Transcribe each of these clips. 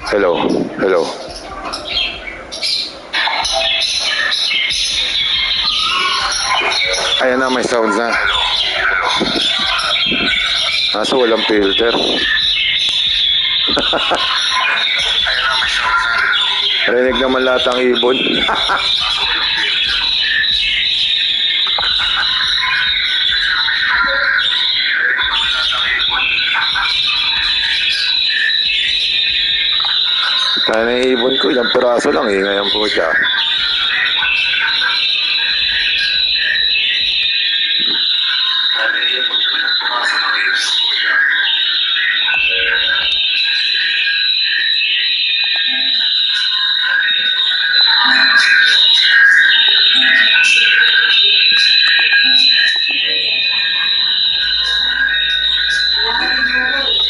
Hello, hello. Ayan na, may sounds na. Nasa walang filter. Rinig naman lahat ang ibon. Kaya na ibon ko, ilang piraso lang eh, ngayon po siya.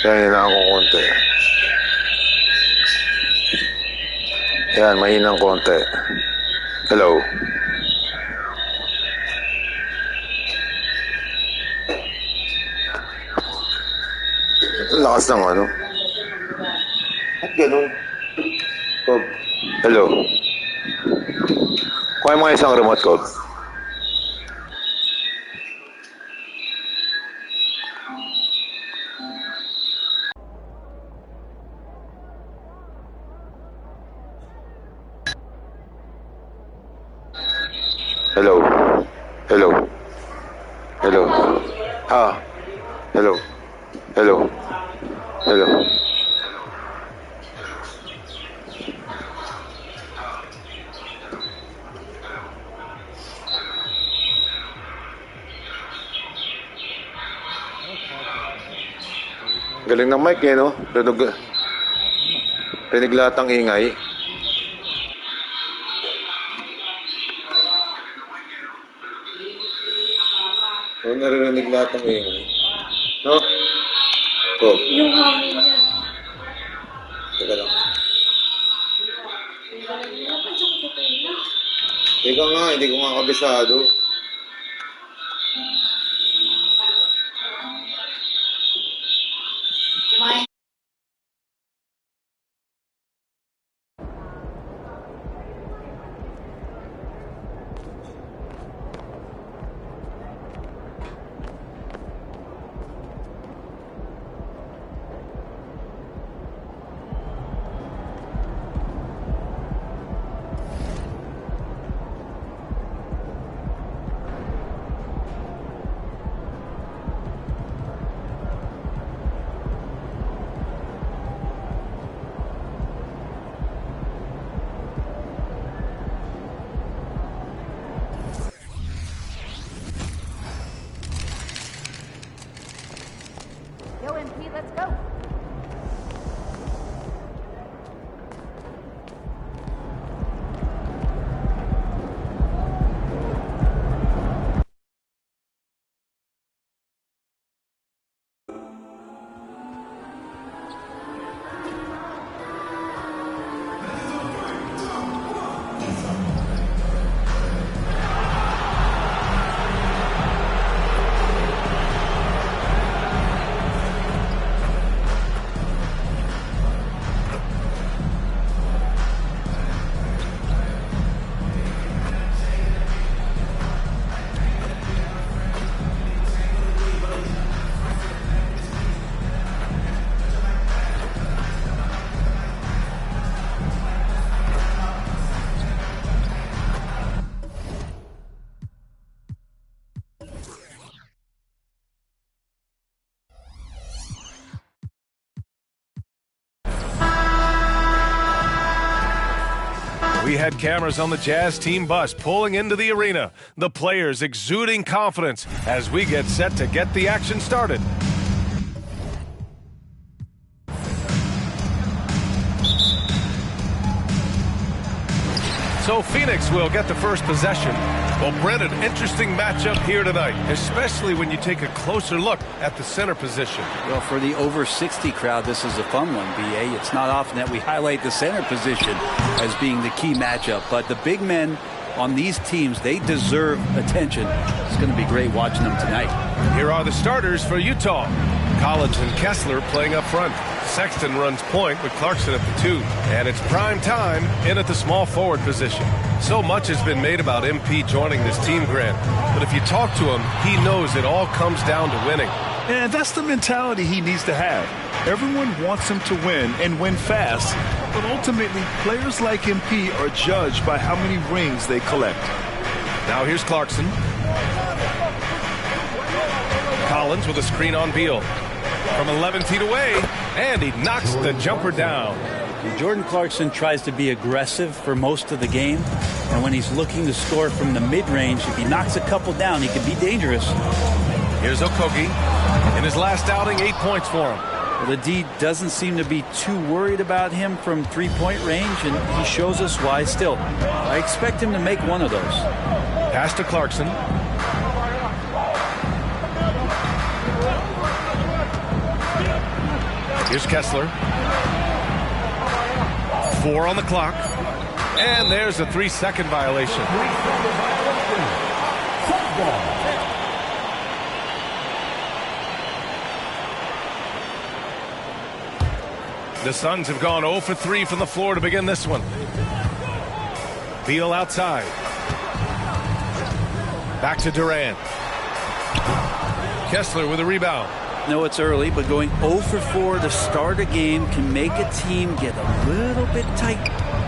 Kaya na ako konti. Yan, mahinang konti. Hello. Ang lakas ng ano. At ganun. Cob. Hello. Kuha mo nga isang remote, Cob. Hello. Hello. Hello. Ah. Hello. Hello. Hello. Galing ng mic eh, no? Rinig lahat ang ingay. So, naririnig lahat ng ingay. No? Go. Yung hangin dyan. Teka lang. Napansin ko pa yun na. Teka nga, hindi ko nga kabisado. Yo, MP, let's go. We had cameras on the Jazz team bus pulling into the arena. The players exuding confidence as we get set to get the action started. So Phoenix will get the first possession. Well, Brent, an interesting matchup here tonight, especially when you take a closer look at the center position. Well, for the over 60 crowd, this is a fun one, B.A. It's not often that we highlight the center position as being the key matchup, but the big men on these teams, they deserve attention. It's going to be great watching them tonight. Here are the starters for Utah. Collins and Kessler playing up front. Sexton runs point with Clarkson at the 2. And it's prime time in at the small forward position. So much has been made about MP joining this team, Grant. But if you talk to him, he knows it all comes down to winning. And that's the mentality he needs to have. Everyone wants him to win and win fast. But ultimately, players like MP are judged by how many rings they collect. Now here's Clarkson. Collins with a screen on Beal. From 11 feet away, and he knocks the jumper down. Jordan Clarkson tries to be aggressive for most of the game, and when he's looking to score from the mid-range, if he knocks a couple down, he can be dangerous. Here's Okogie. In his last outing, 8 points for him. Well, the D doesn't seem to be too worried about him from three-point range, and he shows us why still. I expect him to make one of those. Pass to Clarkson. Here's Kessler. 4 on the clock. And there's a 3-second violation. The Suns have gone 0 for 3 from the floor to begin this one. Beal outside. Back to Durant. Kessler with a rebound. No, it's early, but going 0 for 4 to start a game can make a team get a little bit tight.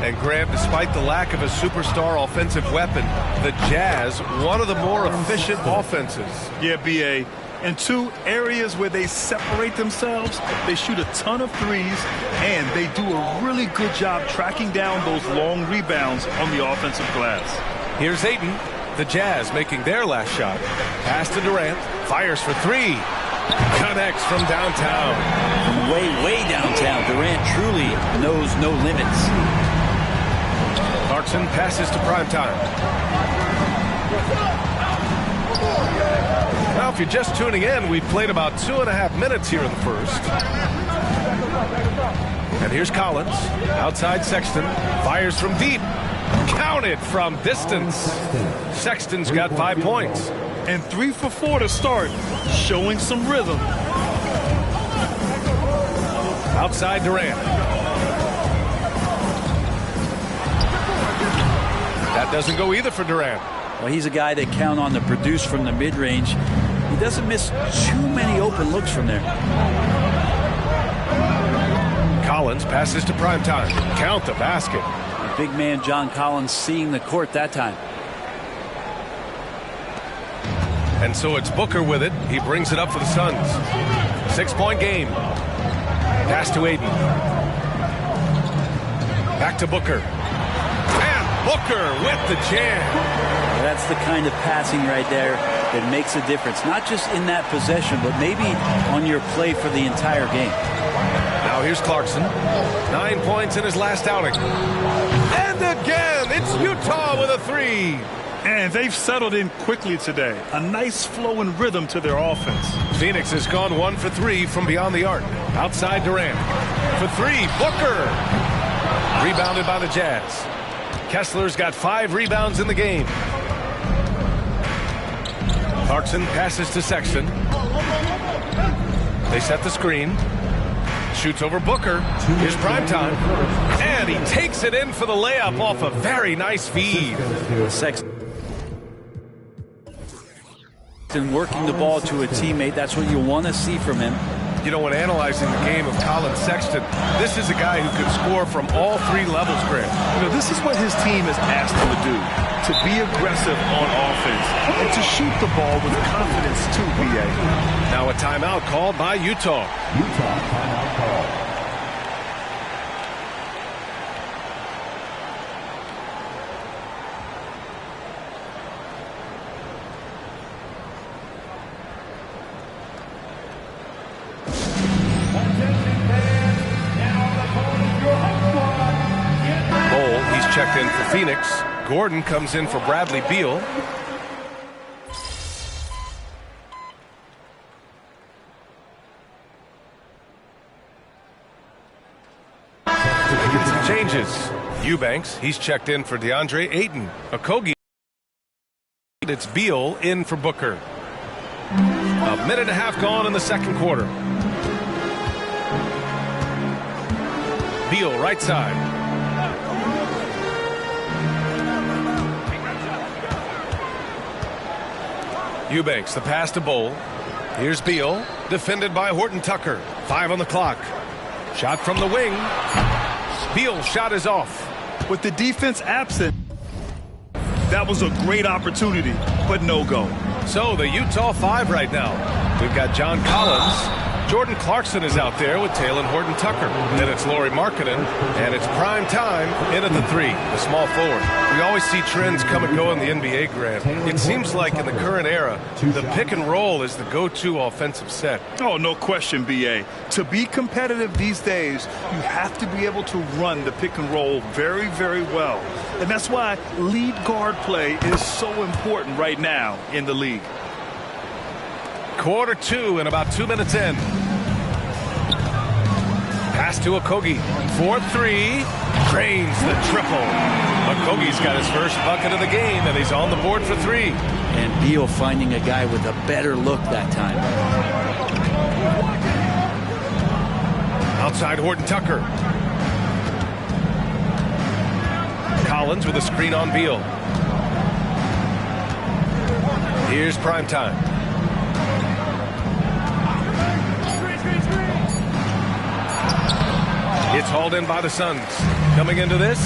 And Graham, despite the lack of a superstar offensive weapon, the Jazz, one of the more efficient offenses. Yeah, B.A. In 2 areas where they separate themselves, they shoot a ton of threes, and they do a really good job tracking down those long rebounds on the offensive glass. Here's Ayton. The Jazz making their last shot. Pass to Durant. Fires for 3. Connects from downtown. From way downtown, Durant truly knows no limits. Clarkson passes to primetime. Now, if you're just tuning in, we've played about 2.5 minutes here in the first. And here's Collins. Outside Sexton. Fires from deep. Counted from distance. Sexton's got 5 points. And 3 for 4 to start, showing some rhythm. Outside Durant. That doesn't go either for Durant. Well, he's a guy that count on to produce from the mid-range. He doesn't miss too many open looks from there. Collins passes to primetime. Count the basket. The big man John Collins seeing the court that time. And so it's Booker with it. He brings it up for the Suns. 6-point game. Pass to Ayton. Back to Booker. And Booker with the jam. That's the kind of passing right there that makes a difference. Not just in that possession, but maybe on your play for the entire game. Now here's Clarkson. 9 points in his last outing. And again, it's Utah with a 3. And they've settled in quickly today. A nice flow and rhythm to their offense. Phoenix has gone 1 for 3 from beyond the arc. Outside Durant. For 3, Booker. Rebounded by the Jazz. Kessler's got 5 rebounds in the game. Clarkson passes to Sexton. They set the screen. Shoots over Booker. Here's primetime. And he takes it in for the layup off a very nice feed. Sexton working the ball to a teammate. That's what you want to see from him. You know, when analyzing the game of Colin Sexton, this is a guy who can score from all 3 levels, Grant. You know, this is what his team has asked him to do, to be aggressive on offense and to shoot the ball with confidence too, B.A. Now a timeout called by Utah. Timeout call. Checked in for Phoenix. Gordon comes in for Bradley Beal. Changes. Eubanks, he's checked in for DeAndre Ayton. Okogie It's Beal in for Booker. A minute and a half gone in the second quarter. Beal right side. Eubanks, the pass to Bowl. Here's Beal, defended by Horton Tucker. 5 on the clock. Shot from the wing. Beal's shot is off. With the defense absent, that was a great opportunity, but no go. So the Utah 5 right now. We've got John Collins. Jordan Clarkson is out there with Taylor Horton Tucker. Then it's Lauri Markkanen, and it's prime time in at the 3, the small forward. We always see trends come and go in the NBA, Grant. It seems like in the current era, the pick and roll is the go-to offensive set. Oh, no question, B.A. To be competitive these days, you have to be able to run the pick and roll very, very well. And that's why lead guard play is so important right now in the league. Quarter 2 and about 2 minutes in. Pass to Okogie. 4-3. Drains the triple. Okogie's got his first bucket of the game, and he's on the board for 3. And Beal finding a guy with a better look that time. Outside Horton Tucker. Collins with a screen on Beal. Here's primetime. It's hauled in by the Suns. Coming into this,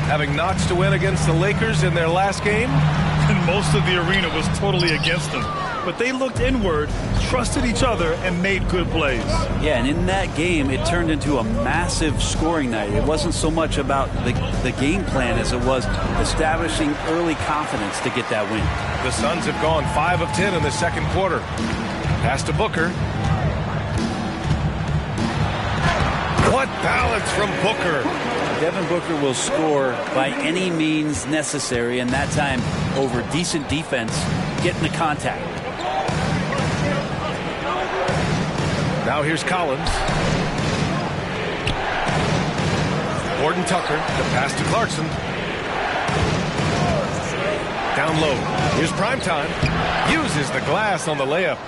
having notched to win against the Lakers in their last game. And most of the arena was totally against them. But they looked inward, trusted each other, and made good plays. Yeah, and in that game, it turned into a massive scoring night. It wasn't so much about the game plan as it was establishing early confidence to get that win. The Suns have gone 5 of 10 in the second quarter. Pass to Booker. What balance from Booker. Devin Booker will score by any means necessary, and that time over decent defense, getting the contact. Now here's Collins. Horton Tucker, the pass to Clarkson. Down low. Here's Primetime. Uses the glass on the layup.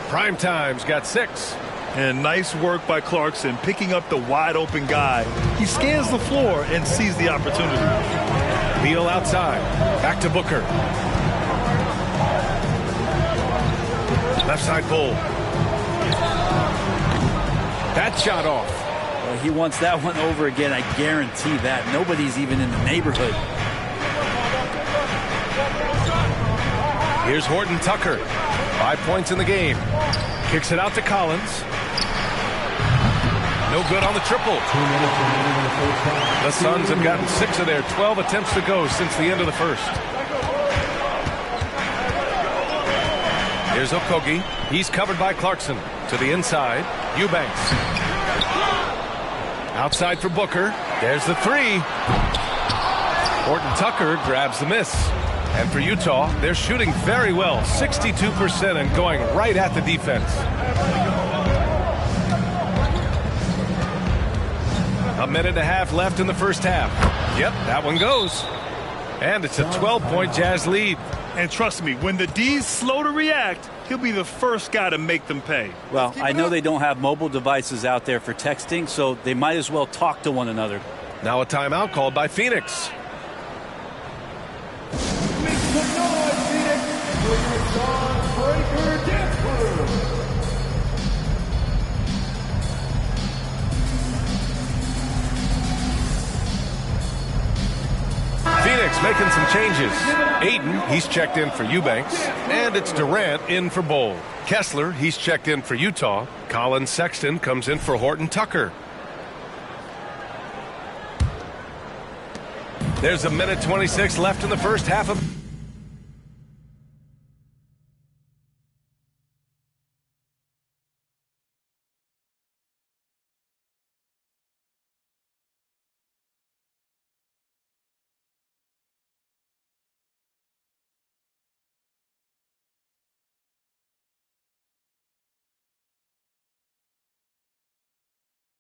Primetime's got 6. And nice work by Clarkson, picking up the wide-open guy. He scans the floor and sees the opportunity. Beal outside. Back to Booker. Left side Bull. That shot off. Well, he wants that one over again, I guarantee that. Nobody's even in the neighborhood. Here's Horton Tucker. 5 points in the game. Kicks it out to Collins. No good on the triple. The Suns have gotten 6 of their 12 attempts to go since the end of the first. Here's Okogie. He's covered by Clarkson. To the inside. Eubanks. Outside for Booker. There's the 3. Horton Tucker grabs the miss. And for Utah, they're shooting very well. 62% and going right at the defense. A minute and a half left in the first half. Yep, that one goes. And it's a 12-point Jazz lead. And trust me, when the D's slow to react, he'll be the first guy to make them pay. Well, I know they don't have mobile devices out there for texting, so they might as well talk to one another. Now a timeout called by Phoenix. Phoenix making some changes. Aiden, he's checked in for Eubanks. And it's Durant in for Bowl. Kessler, he's checked in for Utah. Colin Sexton comes in for Horton Tucker. There's a minute 26 left in the first half of...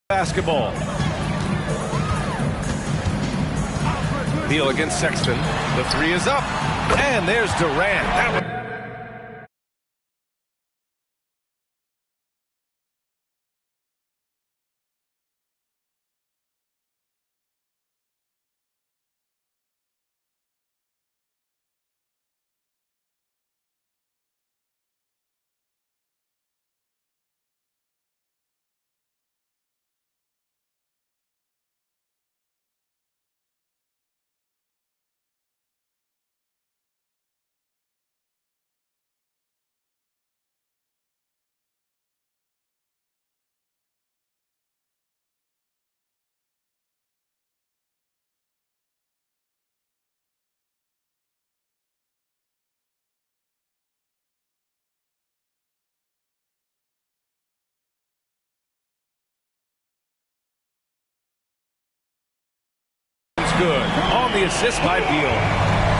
basketball. Beal against Sexton. The 3 is up. And there's Durant. That one. good on the assist by Beal.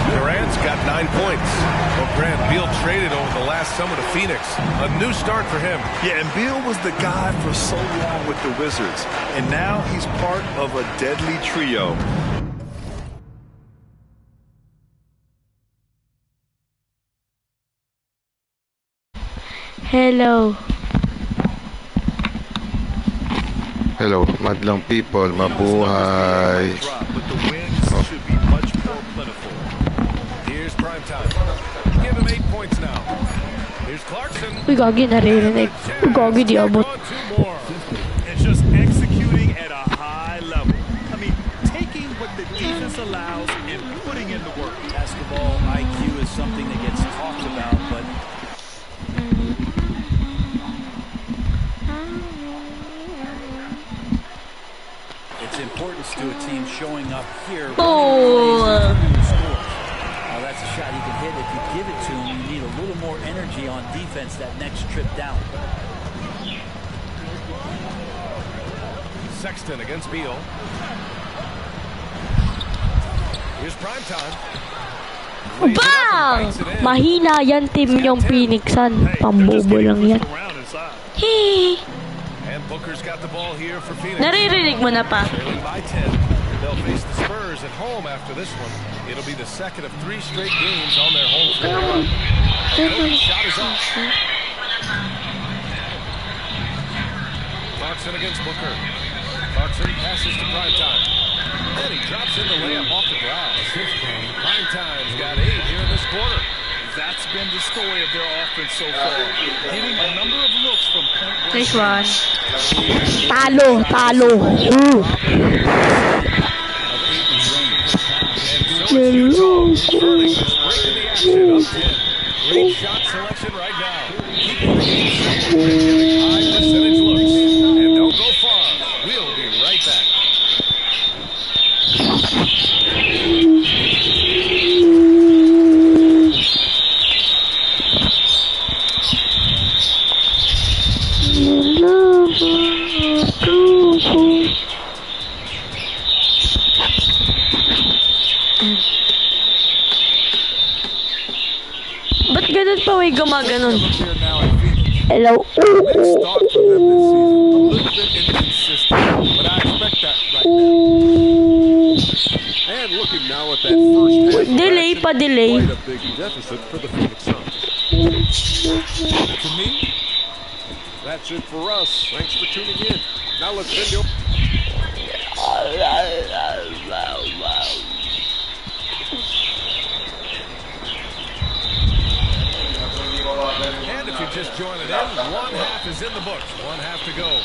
Durant's got 9 points. Well, Grant, Beal traded over the last summer to Phoenix. A new start for him. Yeah, and Beal was the guy for so long with the Wizards, and now he's part of a deadly trio. Hello. Hello, madlang people, mabuhay. But the wins should be much more plentiful. Here's prime time. Give him 8 points now. Here's Clarkson. Uy, gagi, naririnig. Uy, gagi, di abot. And just executing at a high level. I mean, taking what the defense allows and putting in the work. Basketball IQ is something that gets talked about, but its importance to a team showing up here. Oh. Now that's a shot he can hit. If you give it to him, you need a little more energy on defense that next trip down. Sexton against Beal. Here's prime time. Bang! Mahina yan team yung Phoenixan. Pambobo lang yan. Hee. And Booker's got the ball here for Phoenix. Naririnig mo na pa. Trailing by 10. They'll face the Spurs at home after this one. It'll be the second of 3 straight games on their home floor run. Okogie shot is off. Clarkson against Booker. Clarkson passes to prime time. And he drops in the layup off the glass. Prime time's got 8 here in this quarter. That's been the story of their offense so far. Getting a number of looks from point blank. Nice one. Talo, talo. Utah burning this break in the action up 10. Great shot selection right now. Keeping the game safe and getting high percentage looks. And don't go far. We'll be right back. Ba't ganun pa may gumaganon? Hello? And looking now at that first half Delay pa, delay. quite a big deficit for the Phoenix Suns. To me, that's it for us. Thanks for tuning in. Now let's send you. And if you're just joining in, 1 half is in the books. 1 half to go.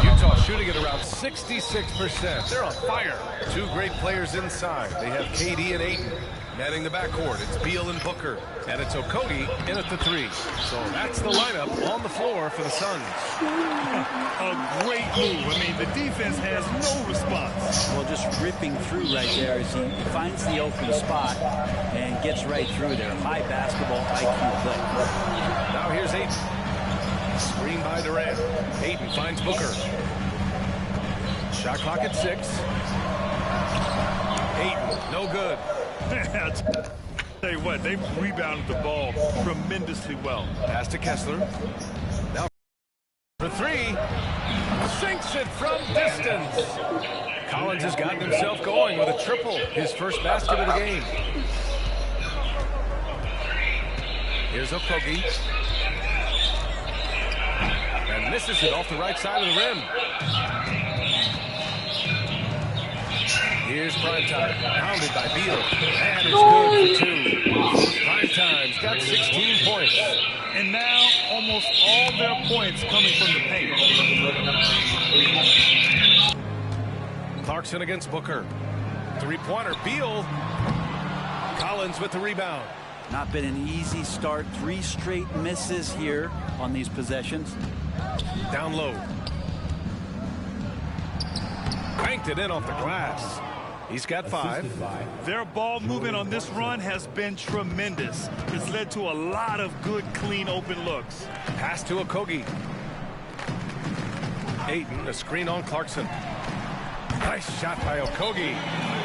Utah shooting at around 66%. They're on fire. 2 great players inside. They have KD and Ayton. Manning the backcourt, it's Beal and Booker. And it's Okogie in at the 3. So that's the lineup on the floor for the Suns. A great move. I mean, the defense has no response. Well, just ripping through right there as he finds the open spot and gets right through there. High basketball IQ play. Now here's Ayton. Screen by Durant. Ayton finds Booker. Shot clock at 6. Ayton, no good. Tell you what, they've rebounded the ball tremendously well. Pass to Kessler. Now for 3. Sinks it from distance. Collins has gotten himself going with a triple. His first basket of the game. Here's Okogie. And misses it off the right side of the rim. Here's Primetime, pounded by Beal, and it's good for 2. Primetime's got 16 points. And now almost all their points coming from the paint. Clarkson against Booker. 3-pointer, Beal. Collins with the rebound. Not been an easy start. 3 straight misses here on these possessions. Down low. Banked it in off the glass. He's got 5. Their ball movement on this run has been tremendous. It's led to a lot of good, clean, open looks. Pass to Okogie. Ayton, a screen on Clarkson. Nice shot by Okogie.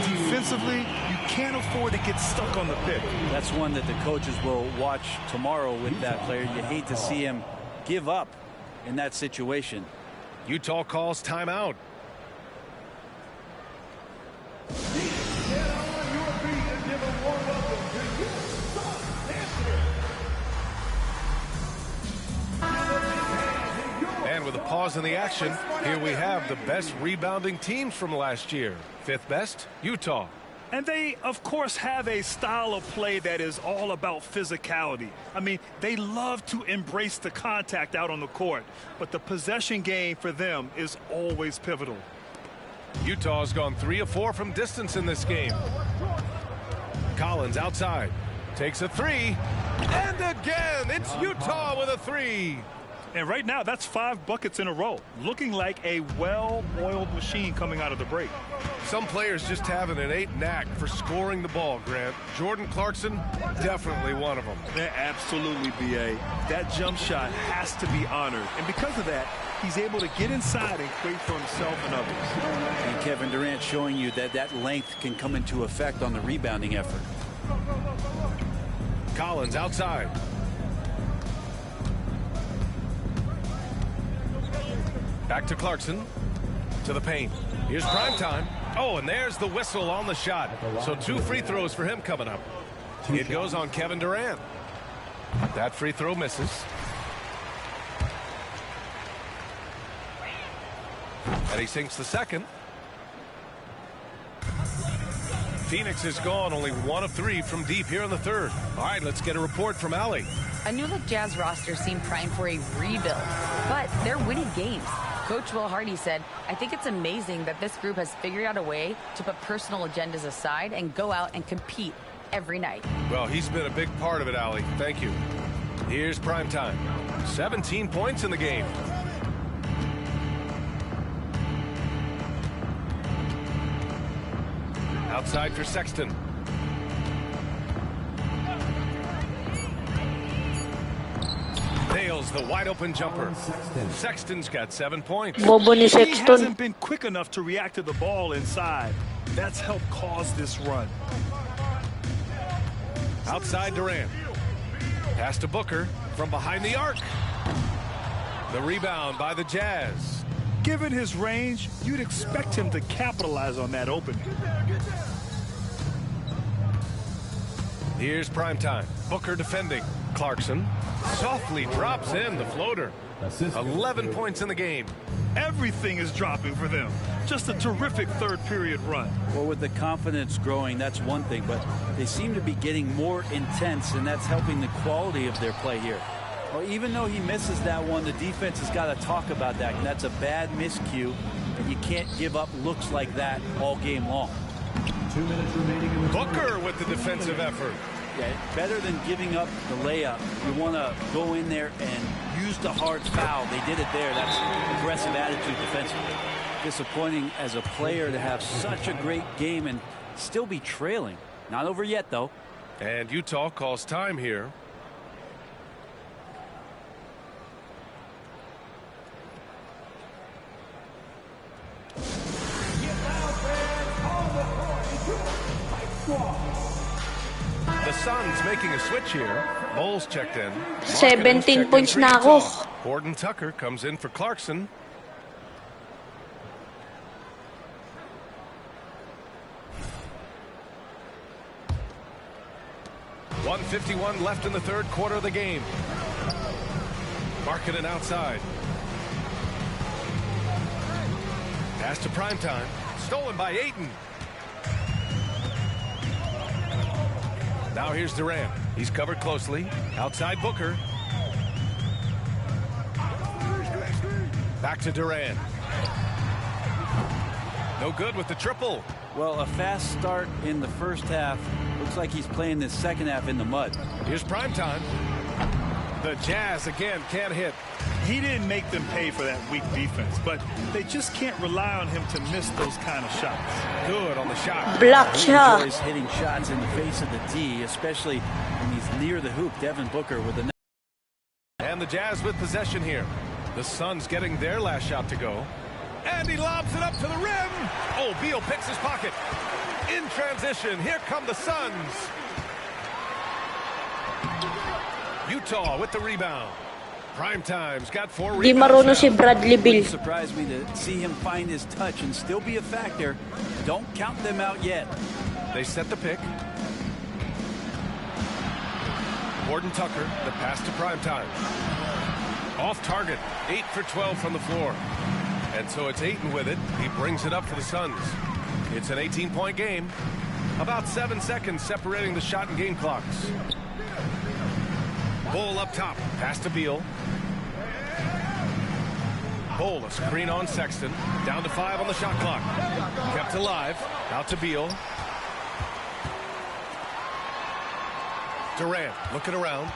Defensively, you can't afford to get stuck on the pick. That's one that the coaches will watch tomorrow with that player. You hate to see him give up in that situation. Utah calls timeout. And with a pause in the action, here we have the best rebounding teams from last year. 5th best, Utah. And they, of course, have a style of play that is all about physicality. I mean, they love to embrace the contact out on the court, but the possession game for them is always pivotal. Utah's gone 3 of 4 from distance in this game. Collins outside. Takes a 3. And again, it's Utah with a 3. And right now, that's 5 buckets in a row. Looking like a well-oiled machine coming out of the break. Some players just have an innate knack for scoring the ball, Grant. Jordan Clarkson, definitely one of them. Yeah, absolutely, B.A. That jump shot has to be honored. And because of that, he's able to get inside and create for himself and others. And Kevin Durant showing you that that length can come into effect on the rebounding effort. Collins outside. Back to Clarkson. To the paint. Here's prime time. Oh, and there's the whistle on the shot. So 2 free throws for him coming up. It goes on Kevin Durant. That free throw misses. And he sinks the second. Phoenix has gone only 1 of 3 from deep here in the 3rd. All right, let's get a report from Allie. A new look Jazz roster seemed primed for a rebuild, but they're winning games. Coach Will Hardy said, I think it's amazing that this group has figured out a way to put personal agendas aside and go out and compete every night. Well, he's been a big part of it, Allie. Thank you. Here's prime time. 17 points in the game. Outside for Sexton. Nails the wide open jumper. Sexton's got 7 points. Bobo ni He Sexton. hasn't been quick enough to react to the ball inside. That's helped cause this run. Outside Durant. Pass to Booker from behind the arc. The rebound by the Jazz. Given his range, you'd expect him to capitalize on that opening. Here's prime time. Booker defending. Clarkson softly drops in the floater. 11 points in the game. Everything is dropping for them. Just a terrific 3rd period run. Well, with the confidence growing, that's one thing, but they seem to be getting more intense, and that's helping the quality of their play here. Well, even though he misses that one, the defense has got to talk about that. And that's a bad miscue, and you can't give up looks like that all game long. 2 minutes remaining in the Booker with the defensive effort. Yeah, better than giving up the layup. You want to go in there and use the hard foul. They did it there. That's aggressive attitude defensively. Disappointing as a player to have such a great game and still be trailing. Not over yet, though. And Utah calls time here. The Suns making a switch here. Bowles checked in. 17 points na ako. Gordon Tucker comes in for Clarkson. .151 left in the 3rd quarter of the game. Markkanen outside. Pass to primetime. Stolen by Ayton. Now here's Durant. He's covered closely. Outside Booker. Back to Durant. No good with the triple. Well, a fast start in the first half. Looks like he's playing this second half in the mud. Here's primetime. The Jazz again can't hit. He didn't make them pay for that weak defense, but they just can't rely on him to miss those kind of shots. Good on the shot. Block He siya. enjoys hitting shots in the face of the D, especially when he's near the hoop. Devin Booker with the. And the Jazz with possession here. The Suns getting their last shot to go. And he lobs it up to the rim. Oh, Beal picks his pocket. In transition, here come the Suns. Utah with the rebound. Primetime's got 4 Di marunong rebounds si now. Bradley Beal. It surprised me to see him find his touch and still be a factor. Don't count them out yet. They set the pick. Gordon Tucker, the pass to Primetime. Off target, 8 for 12 from the floor. And so it's Ayton with it. He brings it up for the Suns. It's an 18-point game. About 7 seconds separating the shot and game clocks. Bull up top. Pass to Beal. Bull, a screen on Sexton. Down to 5 on the shot clock. Kept alive. Out to Beal. Durant looking around.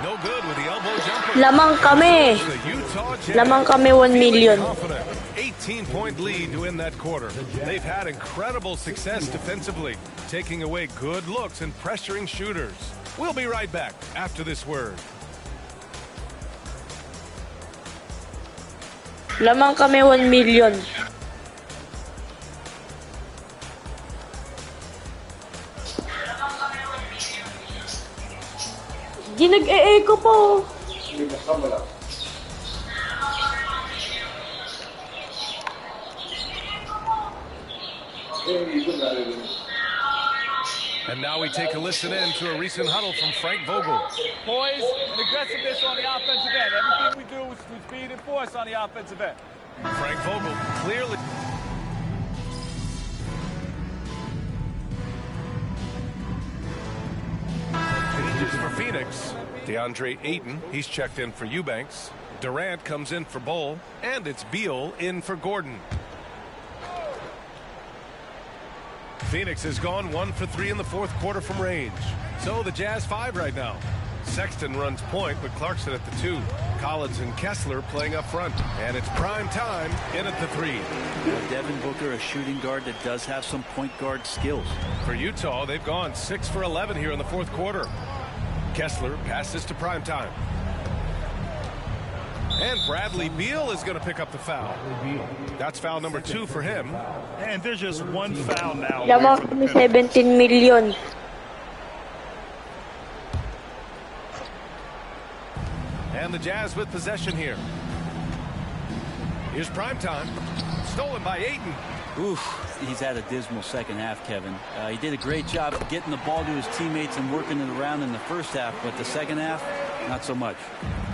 No good with the elbow jumper. Lamang kami. The Utah Jazz Lamang kami 1 million. confident. 18-point lead to win that quarter. They've had incredible success defensively, taking away good looks and pressuring shooters. We'll be right back after this word. Lamang kami 1 million. Di nag-e-echo po. And now we take a listen in to a recent huddle from Frank Vogel. Poise and aggressiveness on the offensive end. Everything we do is with speed and force on the offensive end. Frank Vogel clearly. Changes for Phoenix. DeAndre Ayton, he's checked in for Eubanks. Durant comes in for Bull, and it's Beal in for Gordon. Phoenix has gone 1 for 3 in the fourth quarter from range. So the Jazz 5 right now. Sexton runs point with Clarkson at the 2. Collins and Kessler playing up front. And it's prime time in at the 3. Devin Booker, a shooting guard that does have some point guard skills. For Utah, they've gone 6 for 11 here in the fourth quarter. Kessler passes to Primetime. And Bradley Beal is going to pick up the foul. That's foul number 2 for him. And there's just one foul now. Lamang kami 17 million. And the Jazz with possession here. Here's Primetime. Stolen by Ayton. Oof, he's had a dismal second half, Kevin. He did a great job of getting the ball to his teammates and working it around in the first half, but the second half, not so much.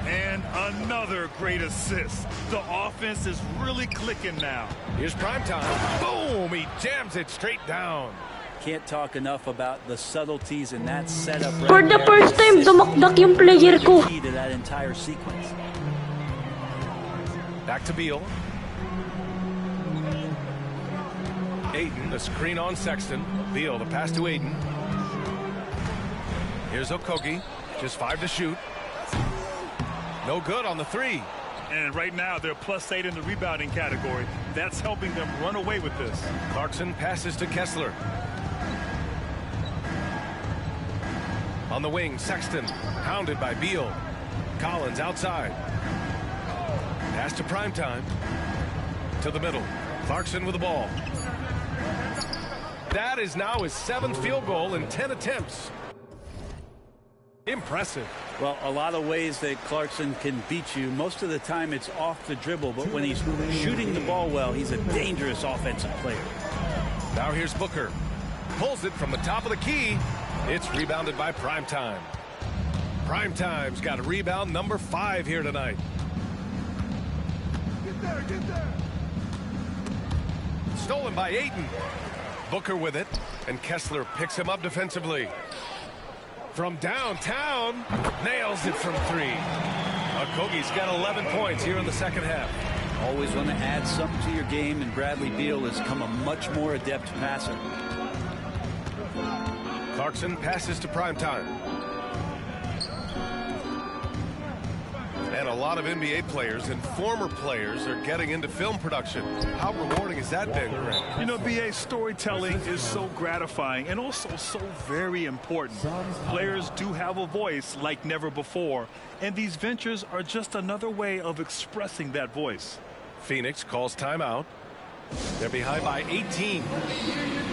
And another great assist. The offense is really clicking now. Here's Primetime. Boom! He jams it straight down. Can't talk enough about the subtleties in that setup. Right For the there. first time, dumakdak yung player ko. Key to that entire sequence. Back to Beal. Ayton, the screen on Sexton. Beal, the pass to Ayton. Here's Okogie. Just 5 to shoot. No good on the 3. And right now, they're +8 in the rebounding category. That's helping them run away with this. Clarkson passes to Kessler. On the wing, Sexton, hounded by Beal. Collins outside. Pass to Primetime. To the middle. Clarkson with the ball. That is now his 7th field goal in 10 attempts. Impressive. Well, a lot of ways that Clarkson can beat you. Most of the time it's off the dribble, but when he's shooting the ball well, he's a dangerous offensive player. Now here's Booker. Pulls it from the top of the key. It's rebounded by Primetime. Primetime's got a rebound number 5 here tonight. Get there. Stolen by Ayton. Booker with it, and Kessler picks him up defensively. From downtown, nails it from 3. Okogie's got 11 points here in the second half. Always want to add something to your game, and Bradley Beal has come a much more adept passer. Clarkson passes to Primetime. And a lot of NBA players and former players are getting into film production. How rewarding has that been, Greg? You know, BA, storytelling is so gratifying and also so very important. Players do have a voice like never before, and these ventures are just another way of expressing that voice. Phoenix calls timeout. They're behind by 18.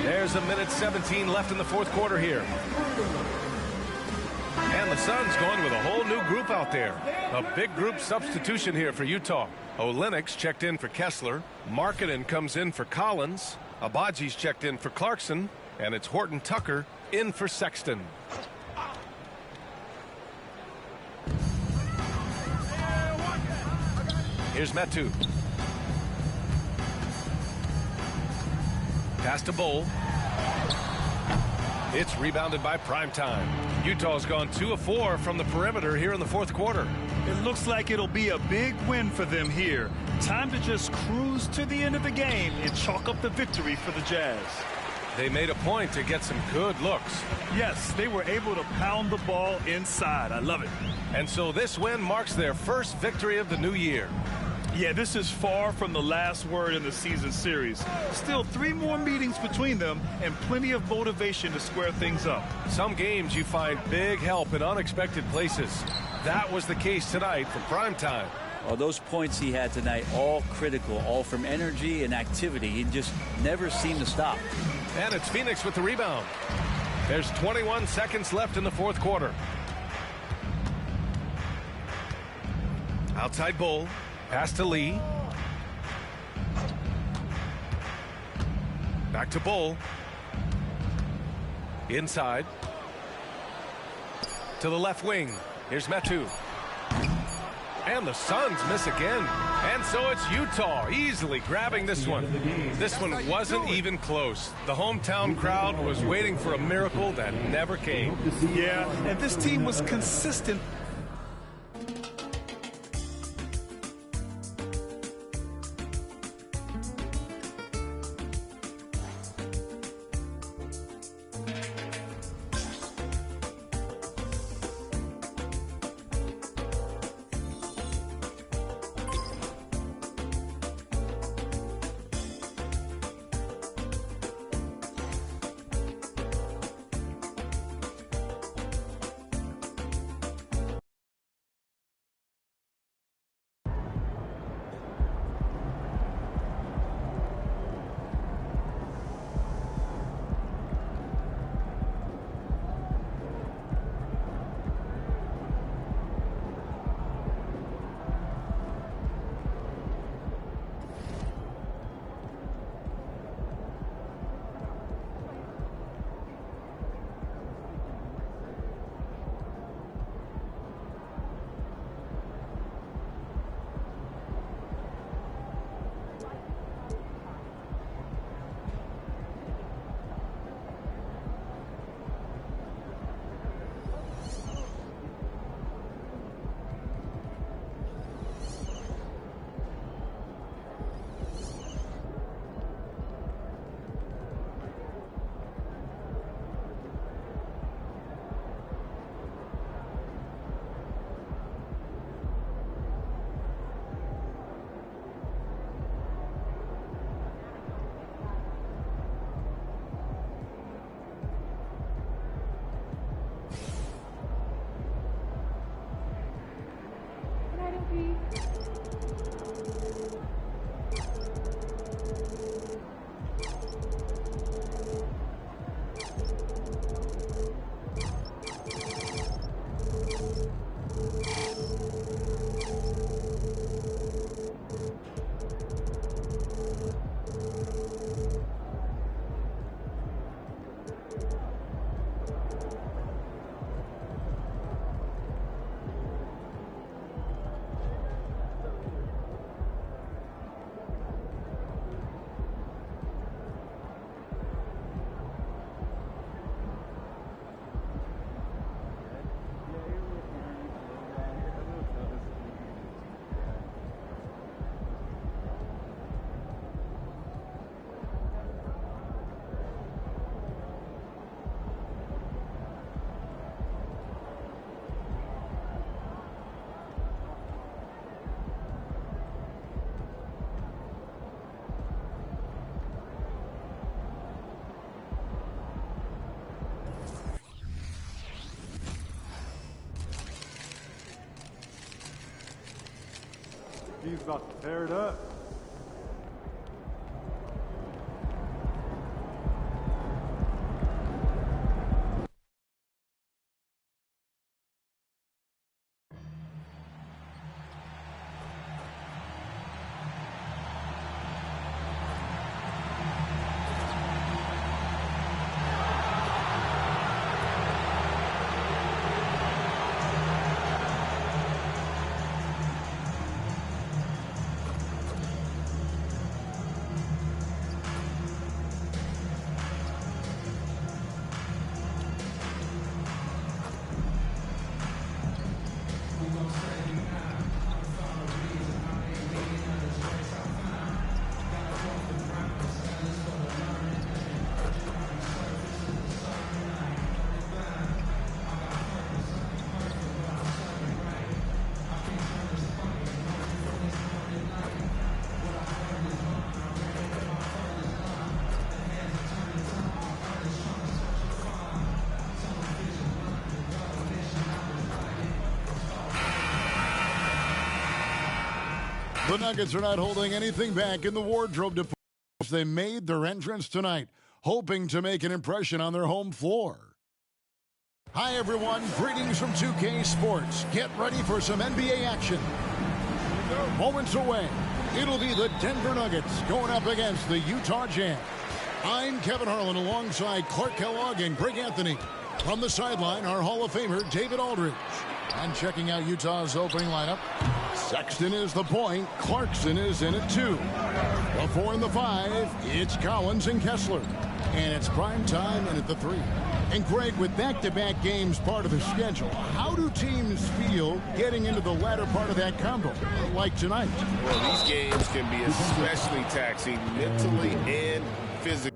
There's a minute 17 left in the fourth quarter here. And the Suns going with a whole new group out there. A big group substitution here for Utah. Olynyk checked in for Kessler. Markkanen comes in for Collins. Abaji's checked in for Clarkson. And it's Horton Tucker in for Sexton. Here's Metu. Pass to Bull. It's rebounded by Primetime. Utah's gone 2 of 4 from the perimeter here in the fourth quarter. It looks like it'll be a big win for them here. Time to just cruise to the end of the game and chalk up the victory for the Jazz. They made a point to get some good looks. Yes, they were able to pound the ball inside. I love it. And so this win marks their first victory of the new year. Yeah, this is far from the last word in the season series. Still 3 more meetings between them and plenty of motivation to square things up. Some games you find big help in unexpected places. That was the case tonight for Primetime. Well, those points he had tonight, all critical, all from energy and activity. He just never seemed to stop. And it's Phoenix with the rebound. There's 21 seconds left in the fourth quarter. Outside Bull. Pass to Lee. Back to Bull. Inside. To the left wing. Here's Metu. And the Suns miss again. And so it's Utah easily grabbing this one. This one wasn't even close. The hometown crowd was waiting for a miracle that never came. Yeah, and this team was consistent he's about to tear it up. The Nuggets are not holding anything back in the wardrobe department. They made their entrance tonight, hoping to make an impression on their home floor. Hi, everyone. Greetings from 2K Sports. Get ready for some NBA action. Moments away, it'll be the Denver Nuggets going up against the Utah Jazz. I'm Kevin Harlan alongside Clark Kellogg and Greg Anthony. From the sideline, our Hall of Famer, David Aldridge. And checking out Utah's opening lineup, Sexton is the point. Clarkson is in at 2. The 4 and the 5, it's Collins and Kessler. And it's prime time in at the 3. And Greg, with back-to-back games part of the schedule, how do teams feel getting into the latter part of that combo, like tonight? Well, these games can be especially taxing mentally and physically.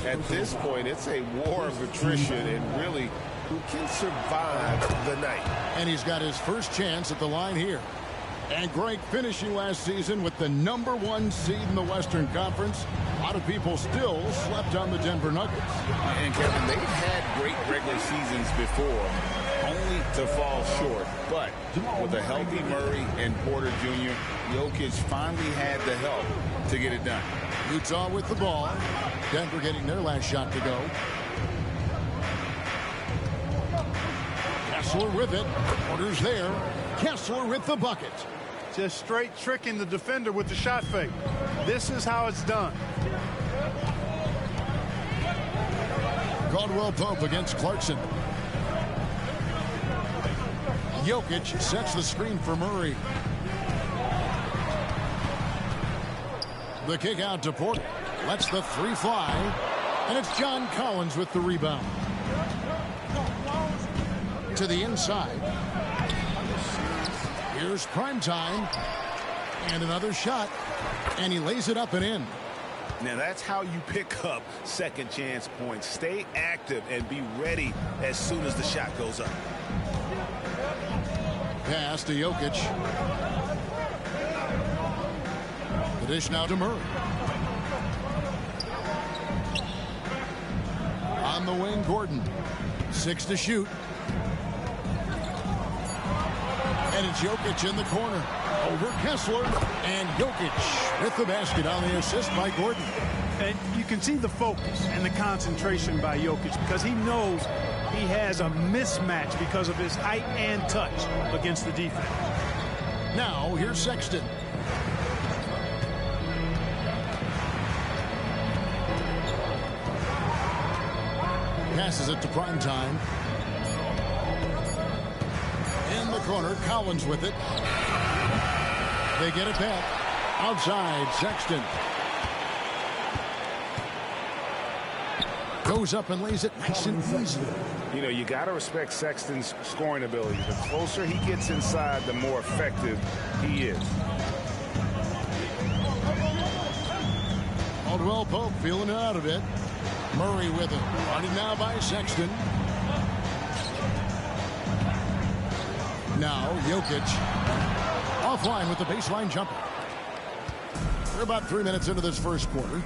At this point, it's a war of attrition, and really, who can survive the night? And he's got his first chance at the line here. And Greg, finishing last season with the #1 seed in the Western Conference, a lot of people still slept on the Denver Nuggets. And Kevin, they've had great regular seasons before, only to fall short. But with a healthy Murray and Porter Jr., Jokic finally had the help to get it done. Utah with the ball. Denver getting their last shot to go. Kessler with it. Porter's there. Kessler with the bucket. Just straight tricking the defender with the shot fake. This is how it's done. Caldwell Pope against Clarkson. Jokic sets the screen for Murray. The kick out to Porter. Lets the 3 fly. And it's John Collins with the rebound. To the inside. Here's prime time. And another shot. And he lays it up and in. Now that's how you pick up second chance points. Stay active and be ready as soon as the shot goes up. Pass to Jokic. The dish now to Murray. On the wing, Gordon. 6 to shoot. And it's Jokic in the corner. Over Kessler. And Jokic with the basket on the assist by Gordon. And you can see the focus and the concentration by Jokic because he knows he has a mismatch because of his height and touch against the defense. Now, here's Sexton. Passes it to Prime Time. In the corner, Collins with it. They get it back. Outside, Sexton. Goes up and lays it nice and easy. You know, you got to respect Sexton's scoring ability. The closer he gets inside, the more effective he is. Caldwell Pope feeling it out a bit. Murray with it. Guarded now by Sexton. Now, Jokic. Offline with the baseline jumper. We're about 3 minutes into this first quarter.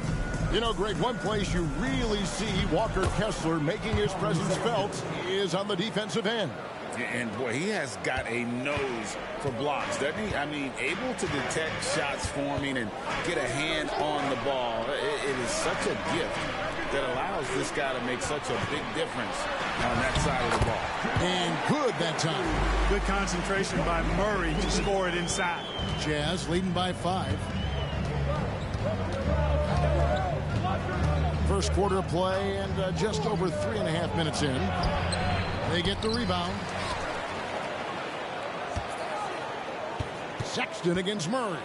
You know, Greg, one place you really see Walker Kessler making his presence felt is on the defensive end. And, boy, he has got a nose for blocks, doesn't he? I mean, able to detect shots forming and get a hand on the ball. It is such a gift that allows this guy to make such a big difference on that side of the ball. And good that time. Good concentration by Murray to score it inside. Jazz leading by 5. First quarter of play and just over 3.5 minutes in. They get the rebound. Sexton against Murray.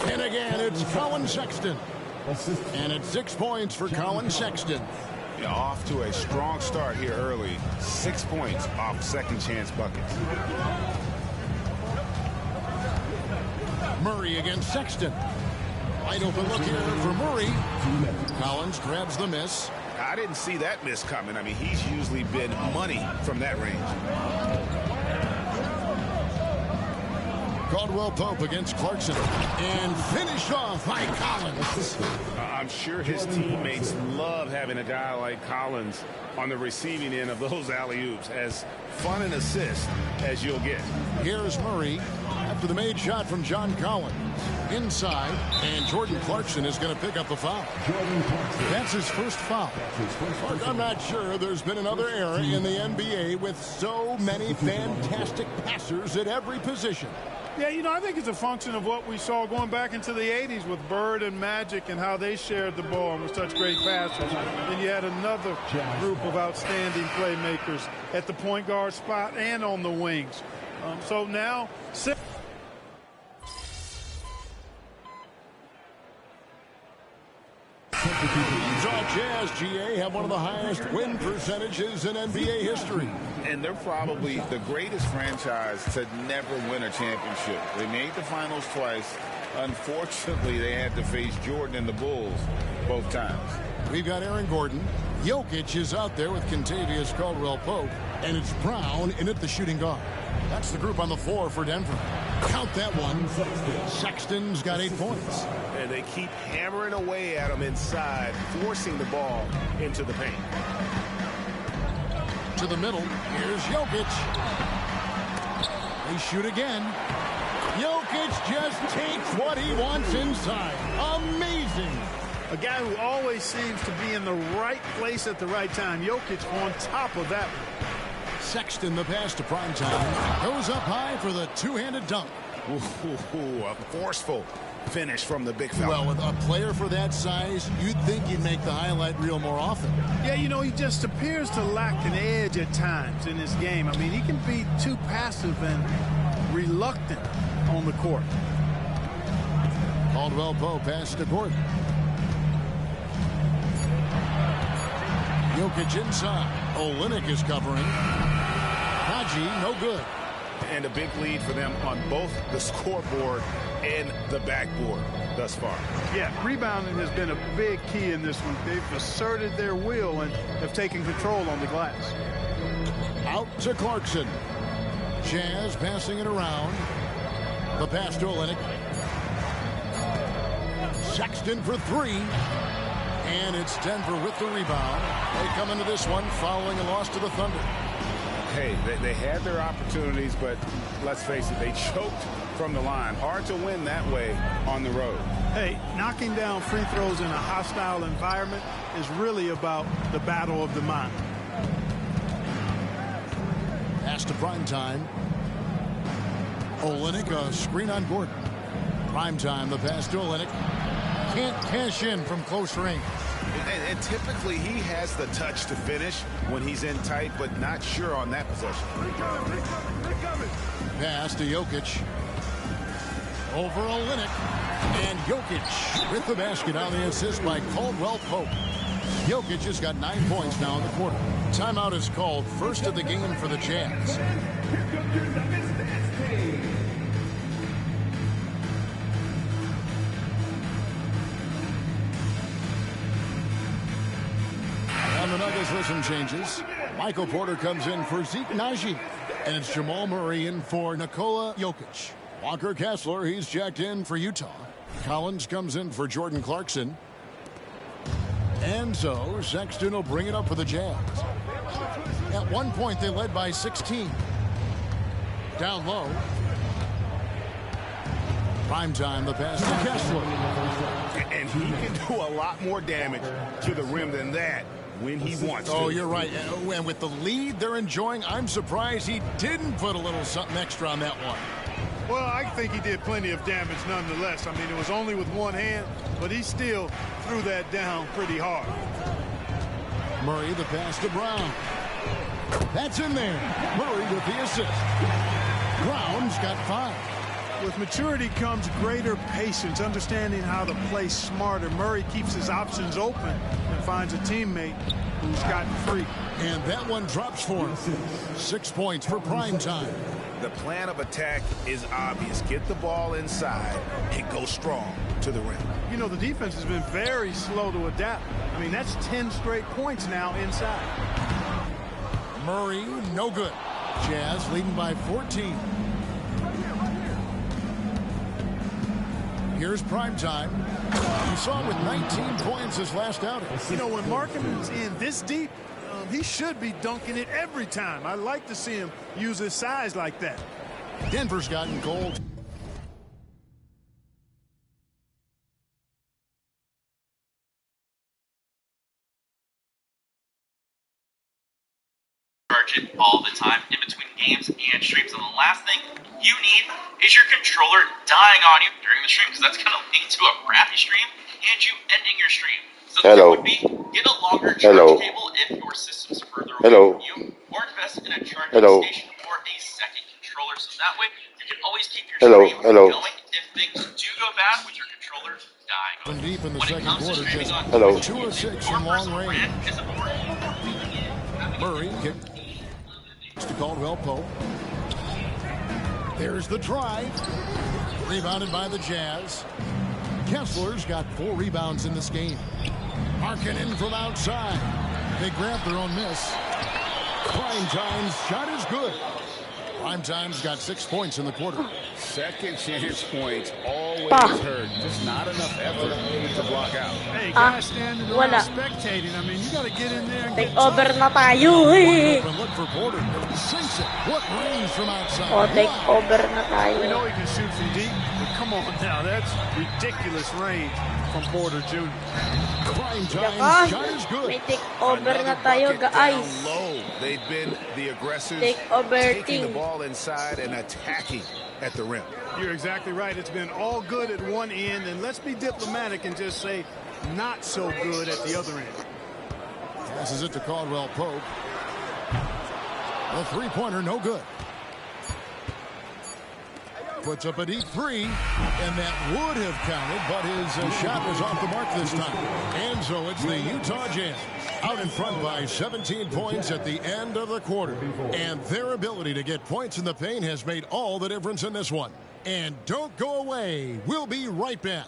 And again, it's Colin Sexton. And it's 6 points for Colin Sexton. Yeah, off to a strong start here early. 6 points off second chance buckets. Murray against Sexton. Wide open look here for Murray. Collins grabs the miss. I didn't see that miss coming. I mean, he's usually been money from that range. Caldwell Pope against Clarkson. And finished off by Collins. I'm sure his teammates love having a guy like Collins on the receiving end of those alley-oops. As fun an assist as you'll get. Here's Murray after the made shot from John Collins. Inside, and Jordan Clarkson is going to pick up the foul. That's his first foul. Look, I'm not sure there's been another era in the NBA with so many fantastic passers at every position. Yeah, you know, I think it's a function of what we saw going back into the 80s with Bird and Magic and how they shared the ball and were such great passers. Then you had another group of outstanding playmakers at the point guard spot and on the wings. So now, Utah Jazz, GA, have one of the highest win percentages in NBA history. And they're probably the greatest franchise to never win a championship. They made the finals twice. Unfortunately, they had to face Jordan and the Bulls both times. We've got Aaron Gordon. Jokic is out there with Kentavious Caldwell-Pope. And it's Brown in at the shooting guard. That's the group on the floor for Denver. Count that one. Sexton's got 8 points. And they keep hammering away at him inside, forcing the ball into the paint. To the middle. Here's Jokic. They shoot again. Jokic just takes what he wants inside. Amazing. a guy who always seems to be in the right place at the right time. Jokic on top of that one. Sexton, the pass to Prime Time. Goes up high for the two-handed dunk. Ooh, a forceful finish from the big fella. Well, with a player for that size, you'd think he'd make the highlight reel more often. Yeah, you know, he just appears to lack an edge at times in his game. I mean, he can be too passive and reluctant on the court. Caldwell Pope pass to Gordon. Jokic inside. Olynyk is covering. Haji, no good. And a big lead for them on both the scoreboard and the backboard thus far. Yeah, rebounding has been a big key in this one. They've asserted their will and have taken control on the glass. Out to Clarkson. Jazz passing it around. The pass to Olynyk. Sexton for three. And it's Denver with the rebound. They come into this one following a loss to the Thunder. Hey, they had their opportunities, but let's face it, they choked from the line. Hard to win that way on the road. Hey, knocking down free throws in a hostile environment is really about the battle of the mind. Pass to Primetime. Olynyk, a screen on Gordon. Primetime, the pass to Olynyk. Can't cash in from close range. And typically he has the touch to finish when he's in tight, but not sure on that possession. Pass to Jokic. Over Olynyk. And Jokic with the basket on the assist by Caldwell Pope. Jokic has got 9 points now in the quarter. Timeout is called, first of the game for the Jazz. And the Nuggets with some changes. Michael Porter comes in for Zeke Naji. And it's Jamal Murray in for Nikola Jokic. Walker Kessler, he's checked in for Utah. Collins comes in for Jordan Clarkson. And so Sexton will bring it up for the Jazz. At one point, they led by 16. Down low. Primetime, the pass to Kessler. And he can do a lot more damage to the rim than that when he wants to. Oh, you're right. And with the lead they're enjoying, I'm surprised he didn't put a little something extra on that one. Well, I think he did plenty of damage nonetheless. I mean, it was only with one hand, but he still threw that down pretty hard. Murray, the pass to Brown. That's in there. Murray with the assist. Brown's got 5. With maturity comes greater patience, understanding how to play smarter. Murray keeps his options open and finds a teammate who's gotten free. And that one drops for him. 6 points for Primetime. The plan of attack is obvious. Get the ball inside and go strong to the rim. You know, the defense has been very slow to adapt. I mean, that's 10 straight points now inside. Murray, no good. Jazz leading by 14. Here's Primetime. You saw him with 19 points his last outing. You know, when Markman's in this deep, he should be dunking it every time. I like to see him use his size like that. Denver's gotten cold. Charge it all the time in between games and streams. And the last thing you need is your controller dying on you during the stream, because that's going to lead to a crappy stream and you ending your stream. So the tip would be get a longer charge cable if your system's further away from you, or invest in a charging station or a second controller, so that way you can always keep your stream going if things do go bad with your controller dying on you. Deep in the When it second comes to quarter, streaming just on 2 of 6 your in long personal range. brand is important. Murray kick to Caldwell Pope. There's the drive. Rebounded by the Jazz. Kessler's got 4 rebounds in this game. Markkanen from outside. They grab their own miss. Primetime's shot is good. Primetime's got 6 points in the quarter. Second chance points always hurt. Just not enough effort to block out. Hey, guys standing around spectating. I mean, you got to get in there and Take over na tayo. Look for Porter. Sinks it. What range from outside? O, take over na tayo. We know he can shoot from deep, but come on now. That's ridiculous range from Porter Jr. Primetime's shot is good. May take over na tayo, guys. They've been the aggressors, Take over taking the team. ball inside and attacking at the rim. You're exactly right. It's been all good at one end, and let's be diplomatic and just say not so good at the other end. Passes it to Caldwell Pope. The three-pointer, no good. Puts up a deep 3, and that would have counted, but his shot was off the mark this time. And so it's the Utah Jazz out in front by 17 points at the end of the quarter. And their ability to get points in the paint has made all the difference in this one. And don't go away. We'll be right back.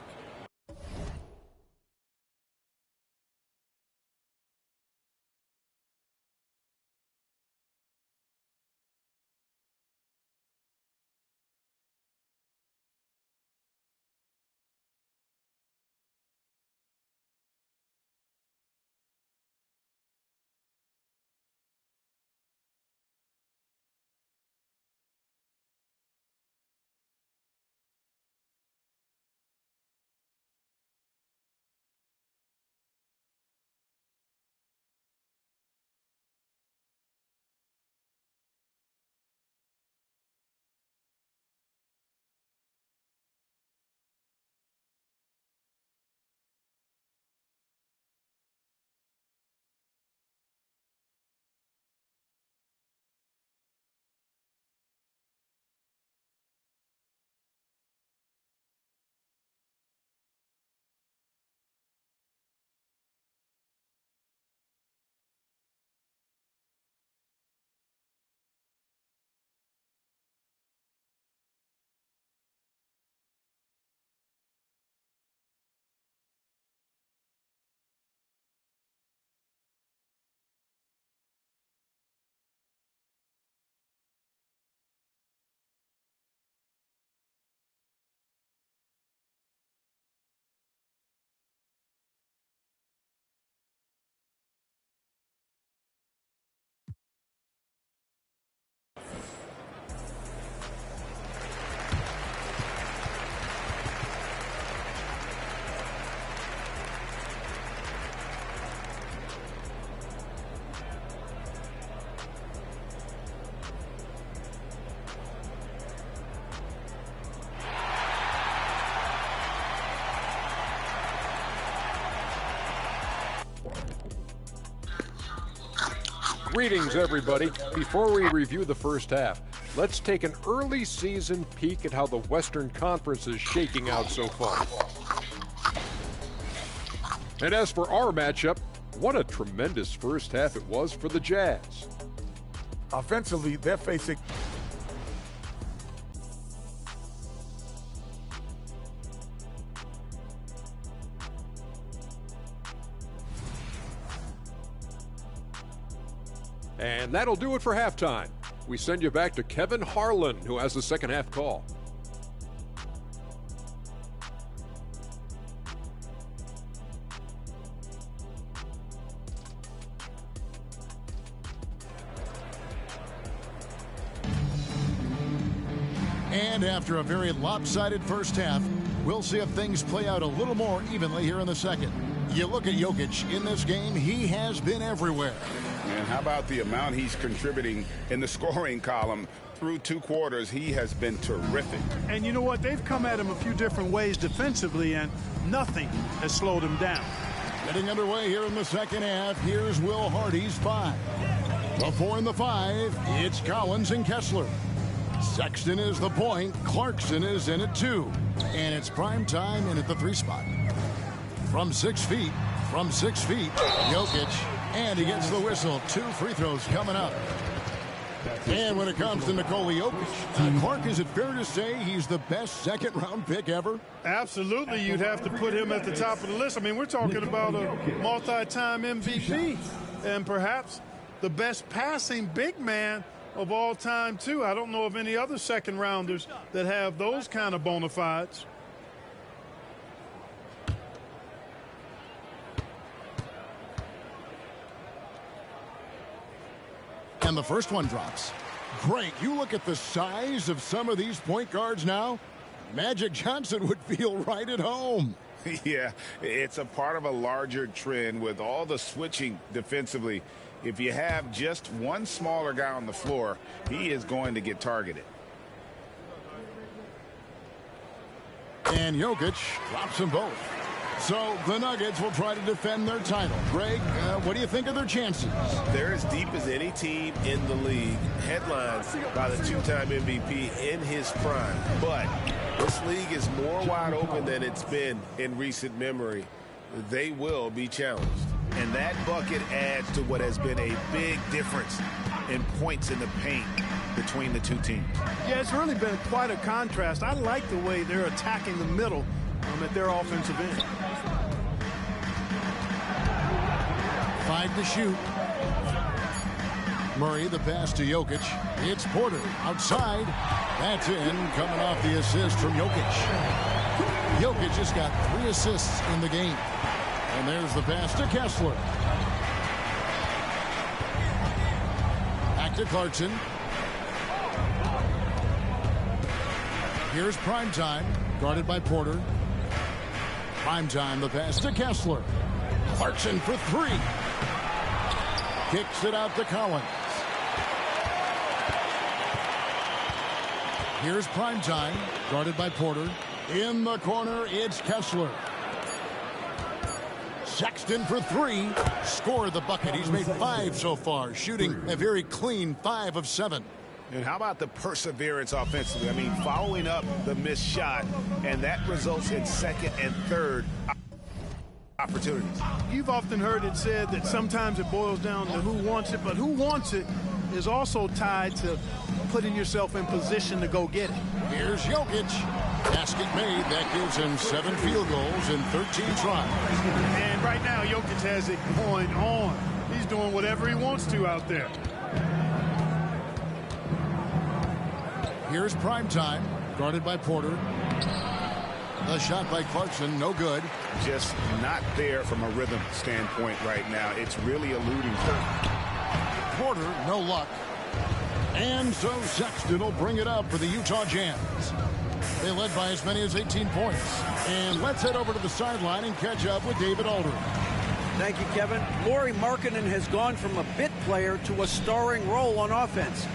Greetings, everybody. Before we review the first half, let's take an early season peek at how the Western Conference is shaking out so far. And as for our matchup, what a tremendous first half it was for the Jazz. Offensively, they're facing... And that'll do it for halftime. We send you back to Kevin Harlan, who has the second half call. And after a very lopsided first half, we'll see if things play out a little more evenly here in the second. You look at Jokic in this game, he has been everywhere. And how about the amount he's contributing in the scoring column? Through 2 quarters, he has been terrific. And you know what? They've come at him a few different ways defensively, and nothing has slowed him down. Getting underway here in the second half, here's Will Hardy's 5. The 4 and the 5, it's Collins and Kessler. Sexton is the point, Clarkson is in at 2. And it's prime time in at the 3 spot. From 6 feet, Jokic. And he gets the whistle. 2 free throws coming up. And when it comes to Nikola Jokic, Clark, is it fair to say he's the best second-round pick ever? Absolutely. You'd have to put him at the top of the list. I mean, we're talking about a multi-time MVP and perhaps the best passing big man of all time, too. I don't know of any other second-rounders that have those kind of bona fides. And the first one drops. Greg, you look at the size of some of these point guards now. Magic Johnson would feel right at home. Yeah, it's a part of a larger trend with all the switching defensively. If you have just one smaller guy on the floor, he is going to get targeted. And Jokic drops them both. So the Nuggets will try to defend their title. Greg, what do you think of their chances? They're as deep as any team in the league, headlined by the 2-time MVP in his prime. But this league is more wide open than it's been in recent memory. They will be challenged. And that bucket adds to what has been a big difference in points in the paint between the two teams. Yeah, it's really been quite a contrast. I like the way they're attacking the middle at their offensive end. 5 to shoot. Murray, the pass to Jokic. It's Porter outside. That's in, coming off the assist from Jokic. Jokic just got 3 assists in the game. And there's the pass to Kessler. Back to Clarkson. Here's Primetime, guarded by Porter. Primetime, the pass to Kessler. Clarkson for 3. Kicks it out to Collins. Here's Primetime, guarded by Porter. In the corner, it's Kessler. Sexton for 3. Scored the bucket. He's made 5 so far, shooting a very clean 5 of 7. And how about the perseverance offensively? I mean, following up the missed shot, and that results in second and third opportunities. You've often heard it said that sometimes it boils down to who wants it, but who wants it is also tied to putting yourself in position to go get it. Here's Jokic. Basket made. That gives him 7 field goals in 13 tries. And right now, Jokic has it going on. He's doing whatever he wants to out there. Here's Primetime, guarded by Porter. The shot by Clarkson, no good. Just not there from a rhythm standpoint right now. It's really eluding Porter, no luck. And so Sexton will bring it up for the Utah Jazz. They led by as many as 18 points. And let's head over to the sideline and catch up with David Aldridge. Thank you, Kevin. Lauri Markkanen has gone from a bit player to a starring role on offense.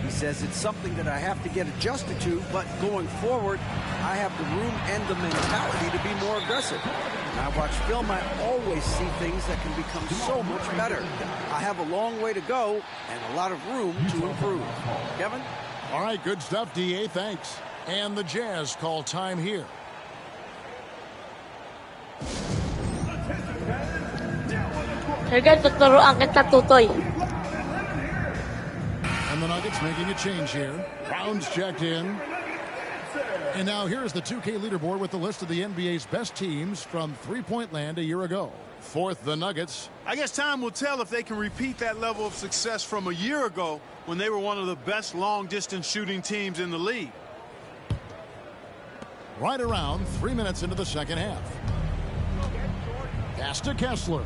He says it's something that I have to get adjusted to, but going forward, I have the room and the mentality to be more aggressive. When I watch film, I always see things that can become so much better. I have a long way to go and a lot of room to improve. Kevin? All right, good stuff, D.A. Thanks. And the Jazz call time here. Sige, tuturuan kita, Tutoy. And the Nuggets making a change here. Brown's checked in. And now here's the 2K leaderboard with the list of the NBA's best teams from three-point land a year ago. Fourth, the Nuggets. I guess time will tell if they can repeat that level of success from a year ago when they were one of the best long-distance shooting teams in the league. Right around 3 minutes into the second half. Pass to Kessler.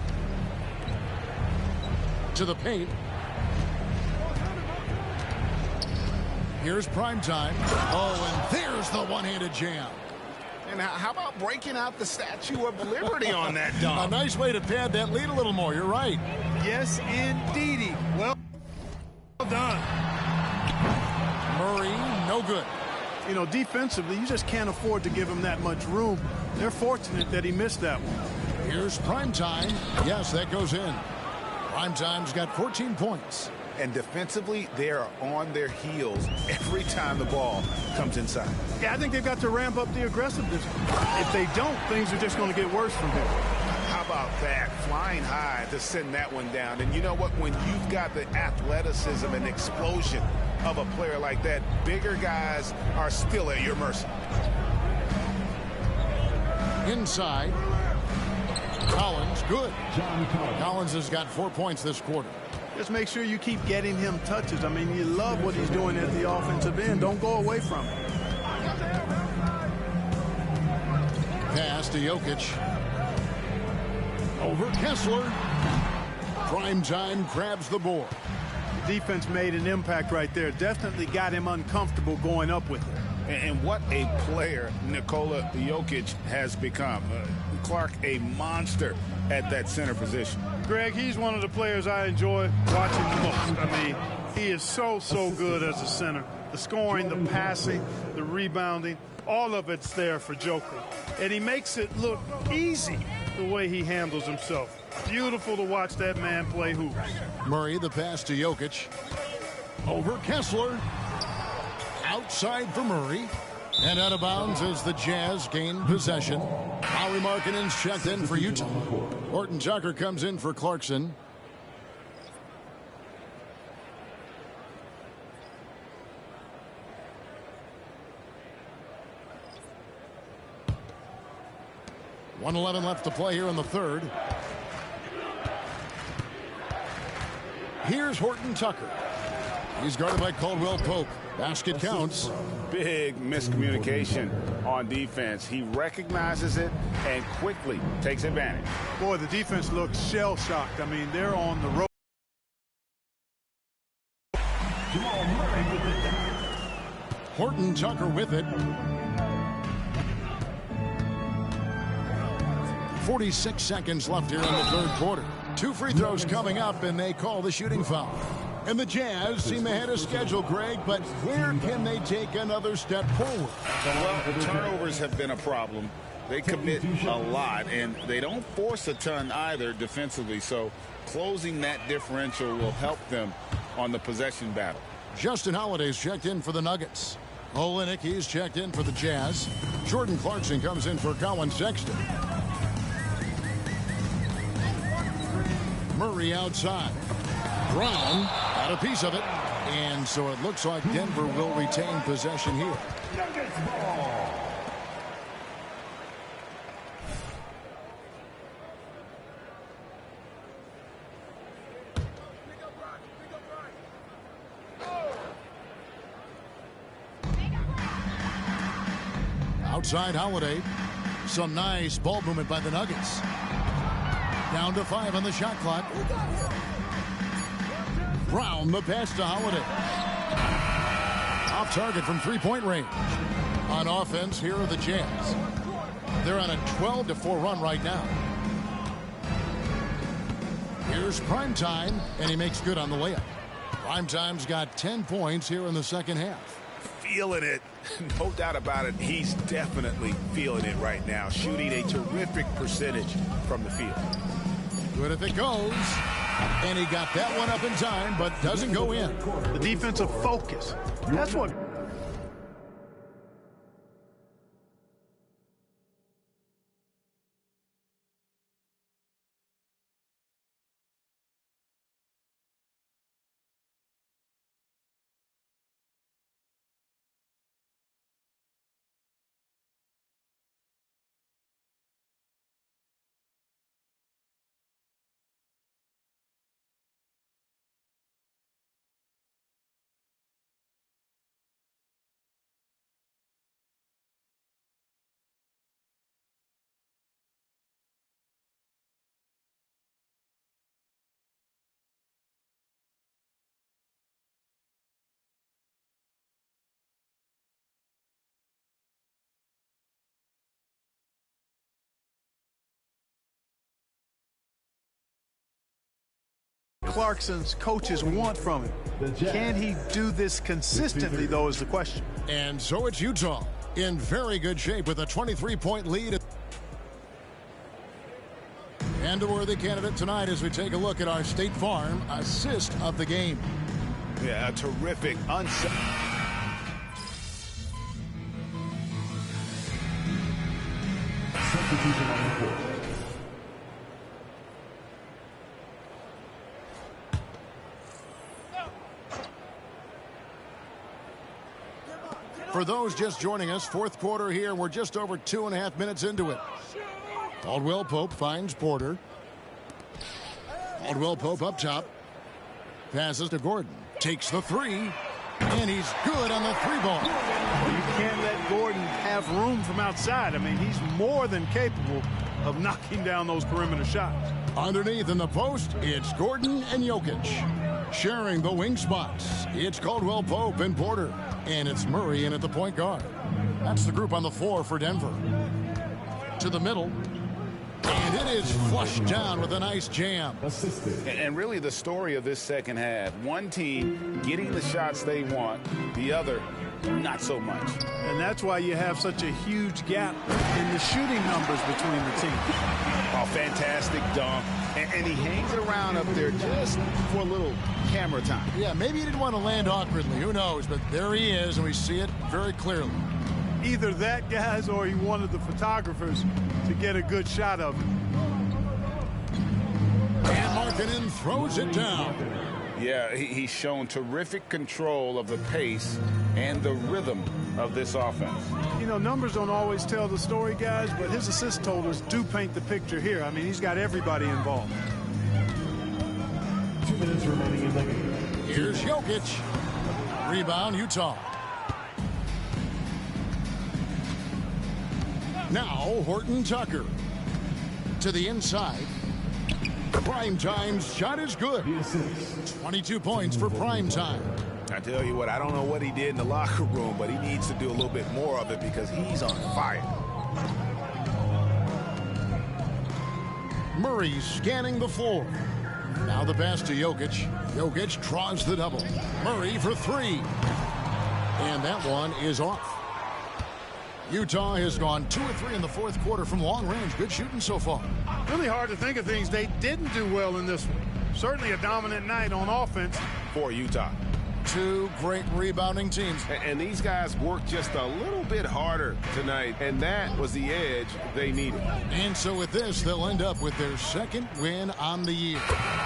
To the paint. Here's prime time. Oh, and there's the one-handed jam. And how about breaking out the Statue of Liberty on that dunk? A nice way to pad that lead a little more. You're right. Yes, indeedy. Well done. Murray, no good. You know, defensively, you just can't afford to give him that much room. They're fortunate that he missed that one. Here's prime time. Yes, that goes in. Prime time's got 14 points. And defensively, they're on their heels every time the ball comes inside. Yeah, I think they've got to ramp up the aggressiveness. If they don't, things are just going to get worse from here. How about that? Flying high to send that one down. And you know what? When you've got the athleticism and explosion of a player like that, bigger guys are still at your mercy. Inside. Collins, good. Collins has got 4 points this quarter. Just make sure you keep getting him touches. I mean, you love what he's doing at the offensive end. Don't go away from it. Pass to Jokic. Over Kessler. Prime time grabs the board. The defense made an impact right there. Definitely got him uncomfortable going up with it. And what a player Nikola Jokic has become. Clark, a monster at that center position. Greg, he's one of the players I enjoy watching the most. I mean, he is so good as a center. The scoring, the passing, the rebounding, all of it's there for Joker. And he makes it look easy the way he handles himself. Beautiful to watch that man play hoops. Murray, the pass to Jokic. Over Kessler. Outside for Murray. And out of bounds as the Jazz gain possession. Lauri Markkanen's checked in for Utah. Horton Tucker comes in for Clarkson. .111 left to play here in the third. Here's Horton Tucker. He's guarded by Caldwell Pope. Basket counts. Big miscommunication on defense. He recognizes it and quickly takes advantage. Boy, the defense looks shell-shocked. I mean, they're on the road. Horton Tucker with it. 46 seconds left here in the third quarter. 2 free throws coming up, and they call the shooting foul. And the Jazz seem ahead of schedule, Greg, but where can they take another step forward? Well, turnovers have been a problem. They commit a lot, and they don't force a ton either defensively, so closing that differential will help them on the possession battle. Justin Holiday's checked in for the Nuggets. Olynyk, he's checked in for the Jazz. Jordan Clarkson comes in for Colin Sexton. Murray outside. Brown got a piece of it. And so it looks like Denver will retain possession here. Outside Holiday. Some nice ball movement by the Nuggets. Down to 5 on the shot clock. Brown, the pass to Holiday. Off target from three-point range. On offense, here are the Jazz. They're on a 12-4 run right now. Here's Primetime, and he makes good on the layup. Primetime's got 10 points here in the second half. feeling it. No doubt about it. He's definitely feeling it right now, shooting a terrific percentage from the field. Good if it goes. And he got that one up in time, but doesn't go in. The defensive focus. That's what... Clarkson's coaches want from him. Can he do this consistently, though, is the question. And so it's Utah in very good shape with a 23-point lead. And a worthy candidate tonight as we take a look at our State Farm assist of the game. Yeah, a terrific Substitution on the court. For those just joining us, fourth quarter here. We're just over 2.5 minutes into it. Caldwell Pope finds Porter. Caldwell Pope up top. Passes to Gordon. Takes the three. And he's good on the three ball. You can't let Gordon have room from outside. I mean, he's more than capable of knocking down those perimeter shots. Underneath in the post, it's Gordon and Jokic. Sharing the wing spots, it's Caldwell Pope and Porter. And it's Murray in at the point guard. That's the group on the floor for Denver. To the middle. And it is flushed down with a nice jam. And really the story of this second half, one team getting the shots they want, the other not so much. And that's why you have such a huge gap in the shooting numbers between the teams. Oh, fantastic dunk. And he hangs it around up there just for a little camera time. Yeah, maybe he didn't want to land awkwardly. Who knows? But there he is, and we see it very clearly. Either that, guys, or he wanted the photographers to get a good shot of it. And Markkanen throws it down. Yeah, he's shown terrific control of the pace and the rhythm of this offense. You know, numbers don't always tell the story, guys, but his assist totals do paint the picture here. I mean, he's got everybody involved. 2 minutes remaining in the game. Here's Jokic. Rebound, Utah. Now, Horton Tucker. To the inside. Primetime's shot is good. 22 points for Primetime. I tell you what, I don't know what he did in the locker room, but he needs to do a little bit more of it because he's on fire. Murray scanning the floor. Now the pass to Jokic. Jokic draws the double. Murray for three. And that one is off. Utah has gone 2 or 3 in the fourth quarter from long range. Good shooting so far. Really hard to think of things they didn't do well in this one. Certainly a dominant night on offense for Utah. Two great rebounding teams. And these guys worked just a little bit harder tonight, and that was the edge they needed. And so with this, they'll end up with their second win on the year.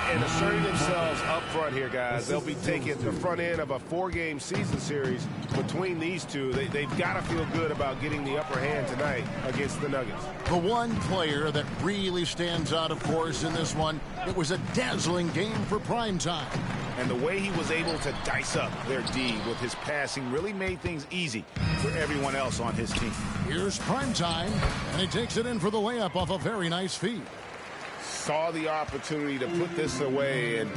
And asserting themselves up front here, guys. They'll be taking the front end of a 4-game season series between these two. They've got to feel good about getting the upper hand tonight against the Nuggets. The one player that really stands out, of course, in this one, it was a dazzling game for Primetime. And the way he was able to dice up their D with his passing really made things easy for everyone else on his team. Here's Primetime, and he takes it in for the layup off a very nice feed. Saw the opportunity to put this away and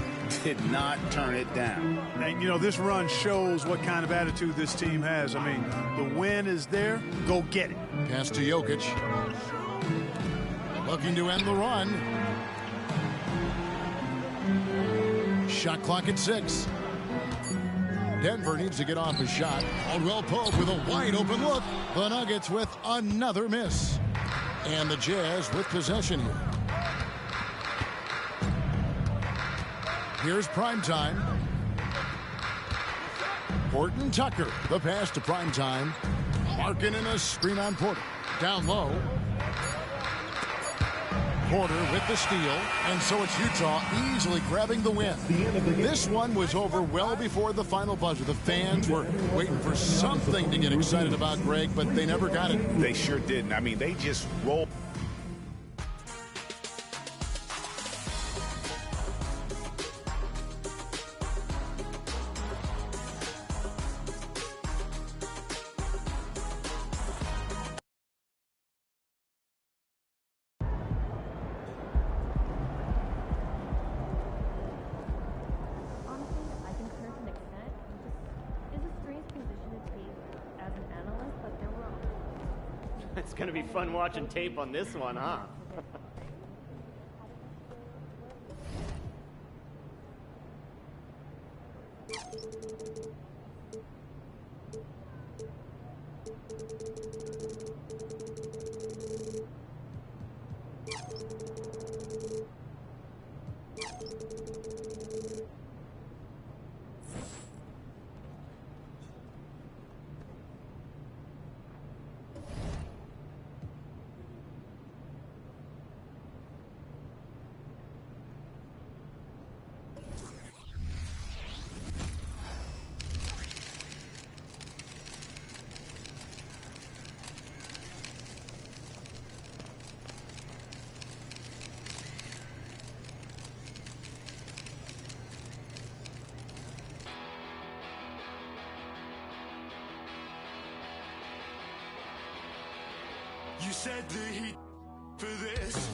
did not turn it down. And, you know, this run shows what kind of attitude this team has. I mean, the win is there. Go get it. Pass to Jokic. Looking to end the run. Shot clock at 6. Denver needs to get off a shot. Caldwell Pope with a wide open look. The Nuggets with another miss. And the Jazz with possession here. Here's Primetime. Horton Tucker, the pass to Primetime. Larkin in a screen on Porter. Down low. Porter with the steal, and so it's Utah easily grabbing the win. This one was over well before the final buzzer. The fans were waiting for something to get excited about, Greg, but they never got it. They sure didn't. I mean, they just rolled. It's going to be fun watching tape on this one, huh? You said the heat for this.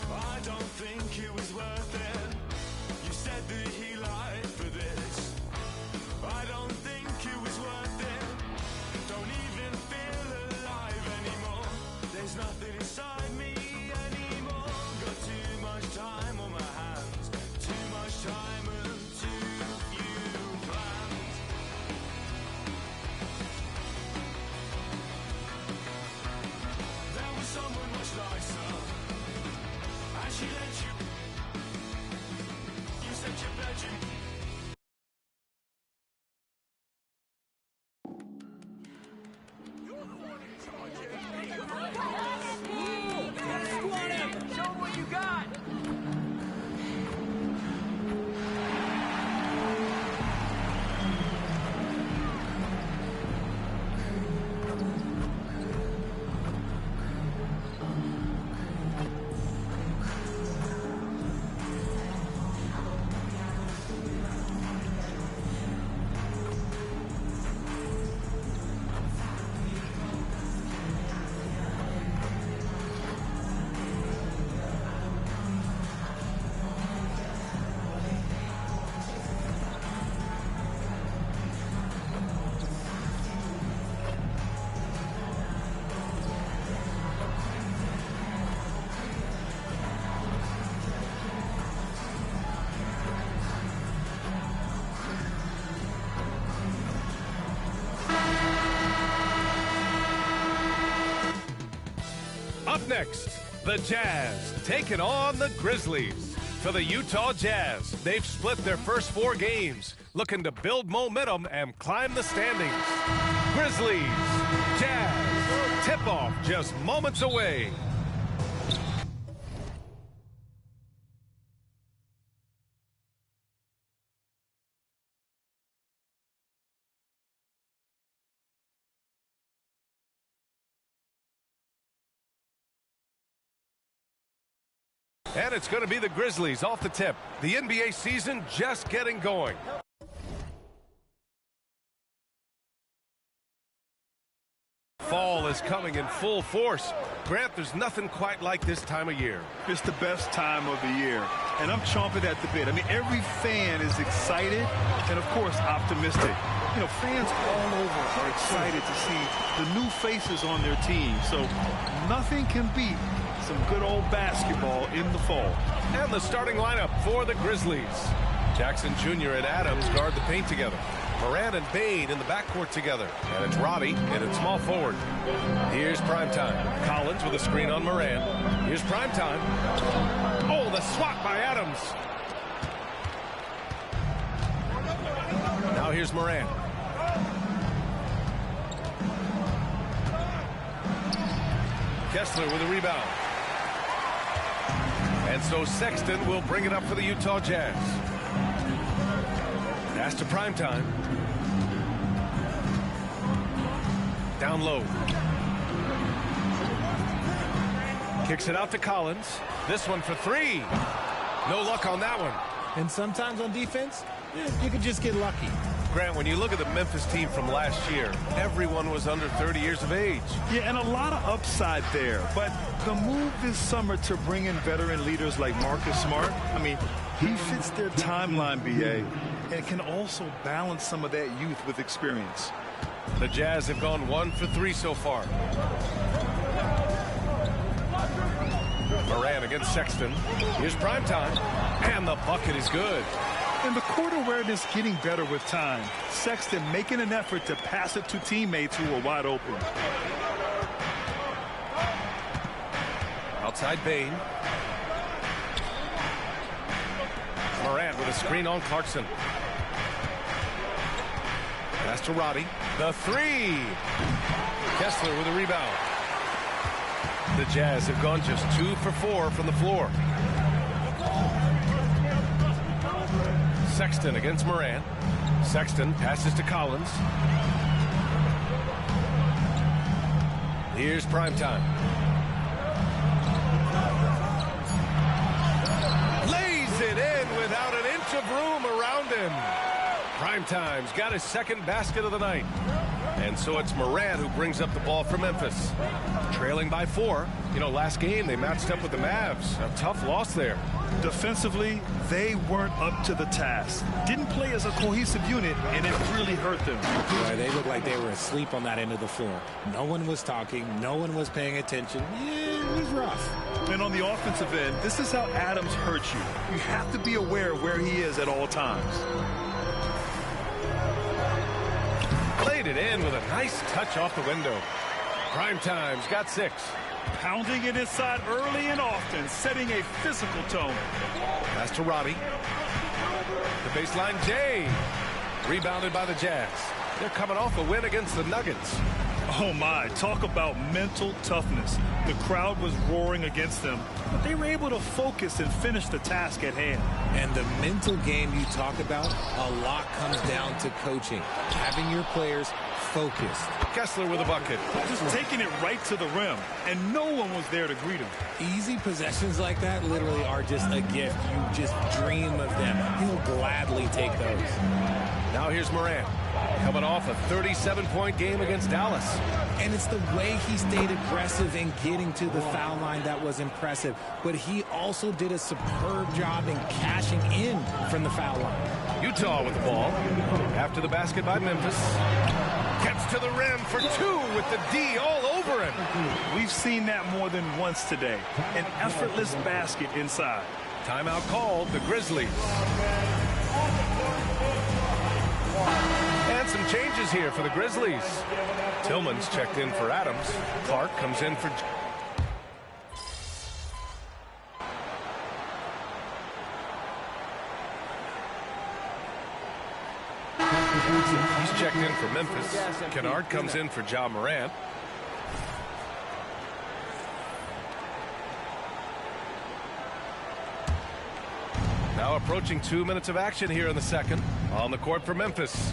I don't think it was worth it. You said the he lied for this. I don't think it was worth it. Don't even feel alive anymore. There's nothing inside me anymore. Got too much time on my hands. Too much time and too few plans. There was someone much nicer, and she let you. You said your bedroom. Squat him! Show him what you got! Up next, the Jazz taking on the Grizzlies. For the Utah Jazz, they've split their first 4 games, looking to build momentum and climb the standings. Grizzlies, Jazz, tip-off just moments away. And it's going to be the Grizzlies off the tip. The NBA season just getting going. Fall is coming in full force. Grant, there's nothing quite like this time of year. It's the best time of the year, and I'm chomping at the bit. I mean, every fan is excited and, of course, optimistic. You know, fans all over are excited to see the new faces on their team, so nothing can beat some good old basketball in the fall. And the starting lineup for the Grizzlies. Jackson Jr. and Adams guard the paint together. Moran and Bain in the backcourt together. And it's Roddy in small forward. Here's Primetime. Collins with a screen on Moran. Here's Primetime. Oh, the swat by Adams. Now here's Moran. Kessler with a rebound. And so Sexton will bring it up for the Utah Jazz. Pass to Primetime. Down low. Kicks it out to Collins. This one for three. No luck on that one. And sometimes on defense, you could just get lucky. Grant, when you look at the Memphis team from last year, everyone was under 30 years of age. Yeah, and a lot of upside there. But the move this summer to bring in veteran leaders like Marcus Smart, I mean, he fits their timeline, BA, and can also balance some of that youth with experience. The Jazz have gone 1 for 3 so far. Moran against Sexton. Here's Primetime. And the bucket is good. And the court awareness getting better with time. Sexton making an effort to pass it to teammates who were wide open. Outside Bain. Moran with a screen on Clarkson. Pass to Roddy. The three. Kessler with a rebound. The Jazz have gone just 2 for 4 from the floor. Sexton against Moran. Sexton passes to Collins. Here's Primetime. Lays it in without an inch of room around him. Primetime's got his second basket of the night. And so it's Moran who brings up the ball for Memphis. Trailing by 4. You know, last game they matched up with the Mavs. A tough loss there. Defensively, they weren't up to the task. Didn't play as a cohesive unit, and it really hurt them. Boy, they looked like they were asleep on that end of the floor. No one was talking. No one was paying attention. Yeah, it was rough. And on the offensive end, this is how Adams hurts you. You have to be aware of where he is at all times. Played it in with a nice touch off the window. Primetime's got 6. Pounding it inside early and often, setting a physical tone. Pass to Roddy. The baseline, Jay. Rebounded by the Jazz. They're coming off a win against the Nuggets. Oh my, talk about mental toughness. The crowd was roaring against them, but they were able to focus and finish the task at hand. And the mental game you talk about, a lot comes down to coaching. Having your players focused. Kessler with a bucket. Just taking it right to the rim, and no one was there to greet him. Easy possessions like that literally are just a gift. You just dream of them. He'll gladly take those. Now here's Moran, coming off a 37-point game against Dallas. And it's the way he stayed aggressive in getting to the foul line that was impressive. But he also did a superb job in cashing in from the foul line. Utah with the ball. After the basket by Memphis. Gets to the rim for 2 with the D all over him. We've seen that more than once today. An effortless basket inside. Timeout called, the Grizzlies. And some changes here for the Grizzlies. Tillman's checked in for Adams. Clark comes in for... He's checked in for Memphis. Kennard comes in for Ja Morant. Now approaching 2 minutes of action here in the second. On the court for Memphis.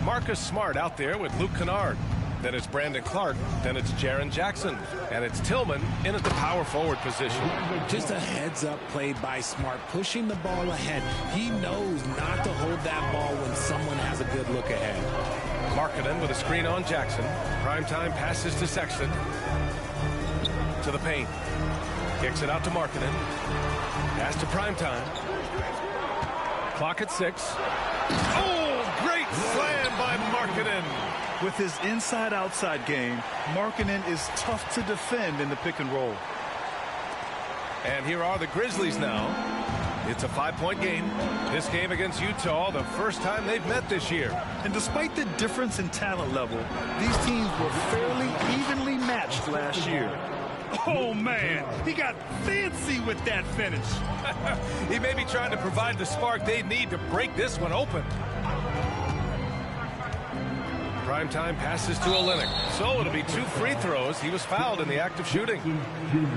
Marcus Smart out there with Luke Kennard. Then it's Brandon Clark. Then it's Jaren Jackson. And it's Tillman in at the power forward position. Just a heads-up play by Smart, pushing the ball ahead. He knows not to hold that ball when someone has a good look ahead. Markkanen with a screen on Jackson. Primetime passes to Sexton. To the paint. Kicks it out to Markkanen. Pass to Primetime. Clock at 6. Oh, great slam by Markkanen. With his inside-outside game, Markkanen is tough to defend in the pick and roll. And here are the Grizzlies now. It's a 5-point game. This game against Utah, the first time they've met this year. And despite the difference in talent level, these teams were fairly evenly matched last year. Oh, man, he got fancy with that finish. He may be trying to provide the spark they need to break this one open. Primetime passes to Olynyk. So it'll be 2 free throws. He was fouled in the act of shooting.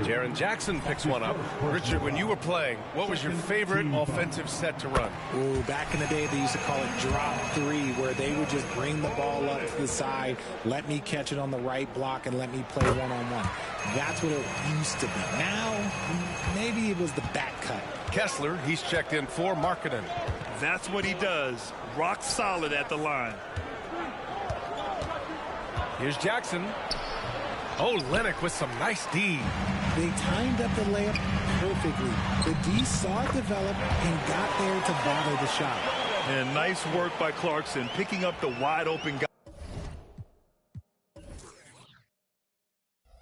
Jaren Jackson picks one up. Richard, when you were playing, what was your favorite offensive set to run? Ooh, back in the day, they used to call it drop 3, where they would just bring the ball up to the side, let me catch it on the right block, and let me play one-on-one. That's what it used to be. Now, maybe it was the back cut. Kessler, he's checked in for Markkanen. That's what he does. Rock solid at the line. Here's Jackson. Oh, Olynyk with some nice D. They timed up the layup perfectly. The D saw it develop and got there to bother the shot. And nice work by Clarkson, picking up the wide open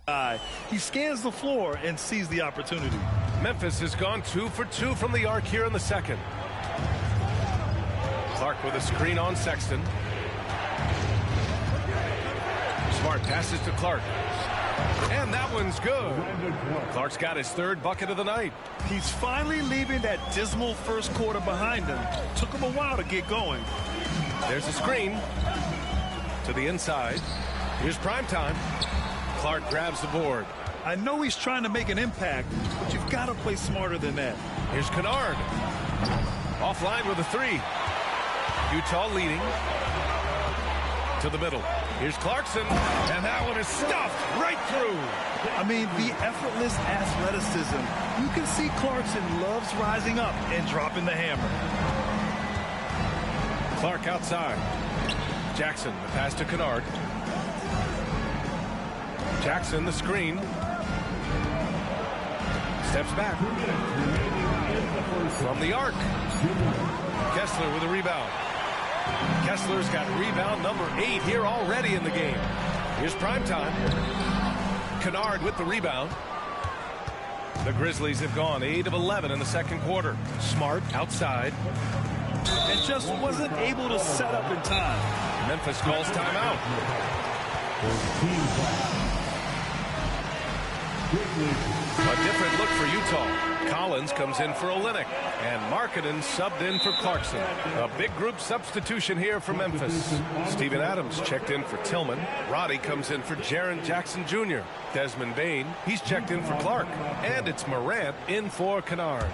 guy. He scans the floor and sees the opportunity. Memphis has gone 2 for 2 from the arc here in the second. Clark with a screen on Sexton. Smart passes to Clark. And that one's good. Clark's got his 3rd bucket of the night. He's finally leaving that dismal first quarter behind him. Took him a while to get going. There's a screen to the inside. Here's Primetime. Clark grabs the board. I know he's trying to make an impact, but you've got to play smarter than that. Here's Kennard. Offline with a 3. Utah leading. To the middle. Here's Clarkson, and that one is stuffed right through. I mean, the effortless athleticism. You can see Clarkson loves rising up and dropping the hammer. Clark outside. Jackson, the pass to Kennard. Jackson, the screen. Steps back. From the arc. Kessler with a rebound. Kessler's got rebound number 8 here already in the game. Here's Primetime. Kennard with the rebound. The Grizzlies have gone 8 of 11 in the second quarter. Smart outside. And just wasn't able to set up in time. Memphis calls timeout. A different look for Utah. Collins comes in for Olynyk, and Markkanen subbed in for Clarkson. A big group substitution here for Memphis. Steven Adams checked in for Tillman. Roddy comes in for Jaren Jackson Jr. Desmond Bane, he's checked in for Clark. And it's Morant in for Kennard.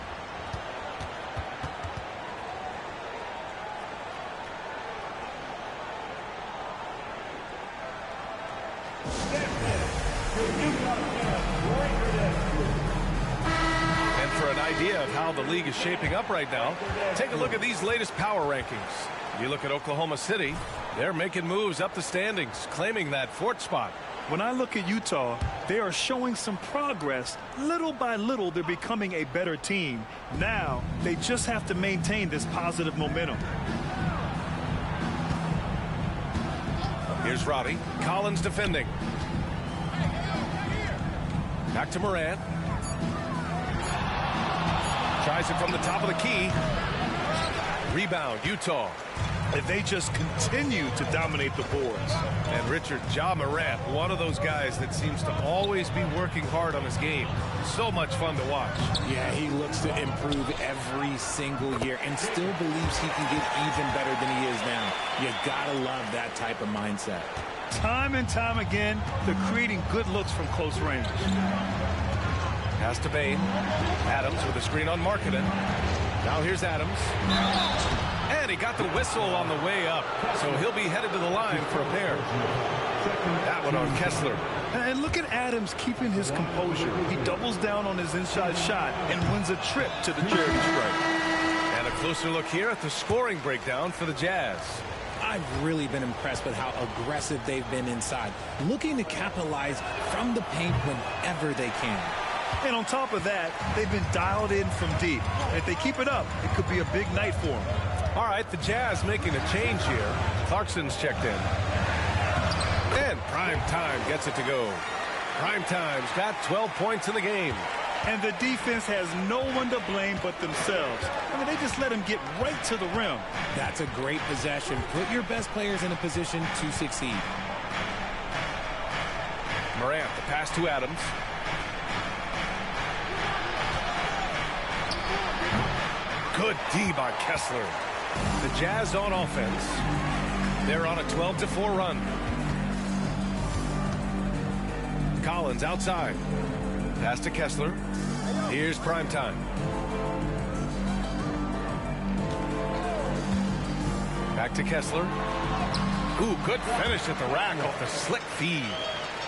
Idea of how the league is shaping up right now, take a look at these latest power rankings. You look at Oklahoma City, they're making moves up the standings, claiming that 4th spot. When I look at Utah, they are showing some progress. Little by little, they're becoming a better team. Now, they just have to maintain this positive momentum. Here's Roddy. Collins defending. Back to Morant. Tries it from the top of the key. Rebound, Utah. And they just continue to dominate the boards. And Richard, Ja Morant, one of those guys that seems to always be working hard on his game. So much fun to watch. Yeah, he looks to improve every single year and still believes he can get even better than he is now. You gotta love that type of mindset. Time and time again, they're creating good looks from close range. Pass to Bane. Adams with a screen on Markkanen. Now here's Adams. And he got the whistle on the way up. So he'll be headed to the line for a pair. That one on Kessler. And look at Adams keeping his composure. He doubles down on his inside shot and wins a trip to the charity stripe. And a closer look here at the scoring breakdown for the Jazz. I've really been impressed with how aggressive they've been inside, looking to capitalize from the paint whenever they can. And on top of that, they've been dialed in from deep. If they keep it up, it could be a big night for them. All right, the Jazz making a change here. Clarkson's checked in. And Primetime gets it to go. Primetime's got 12 points in the game. And the defense has no one to blame but themselves. I mean, they just let him get right to the rim. That's a great possession. Put your best players in a position to succeed. Morant, the pass to Adams. Good D by Kessler. The Jazz on offense. They're on a 12-4 run. Collins outside. Pass to Kessler. Here's prime time. Back to Kessler. Ooh, good finish at the rack off the slick feed.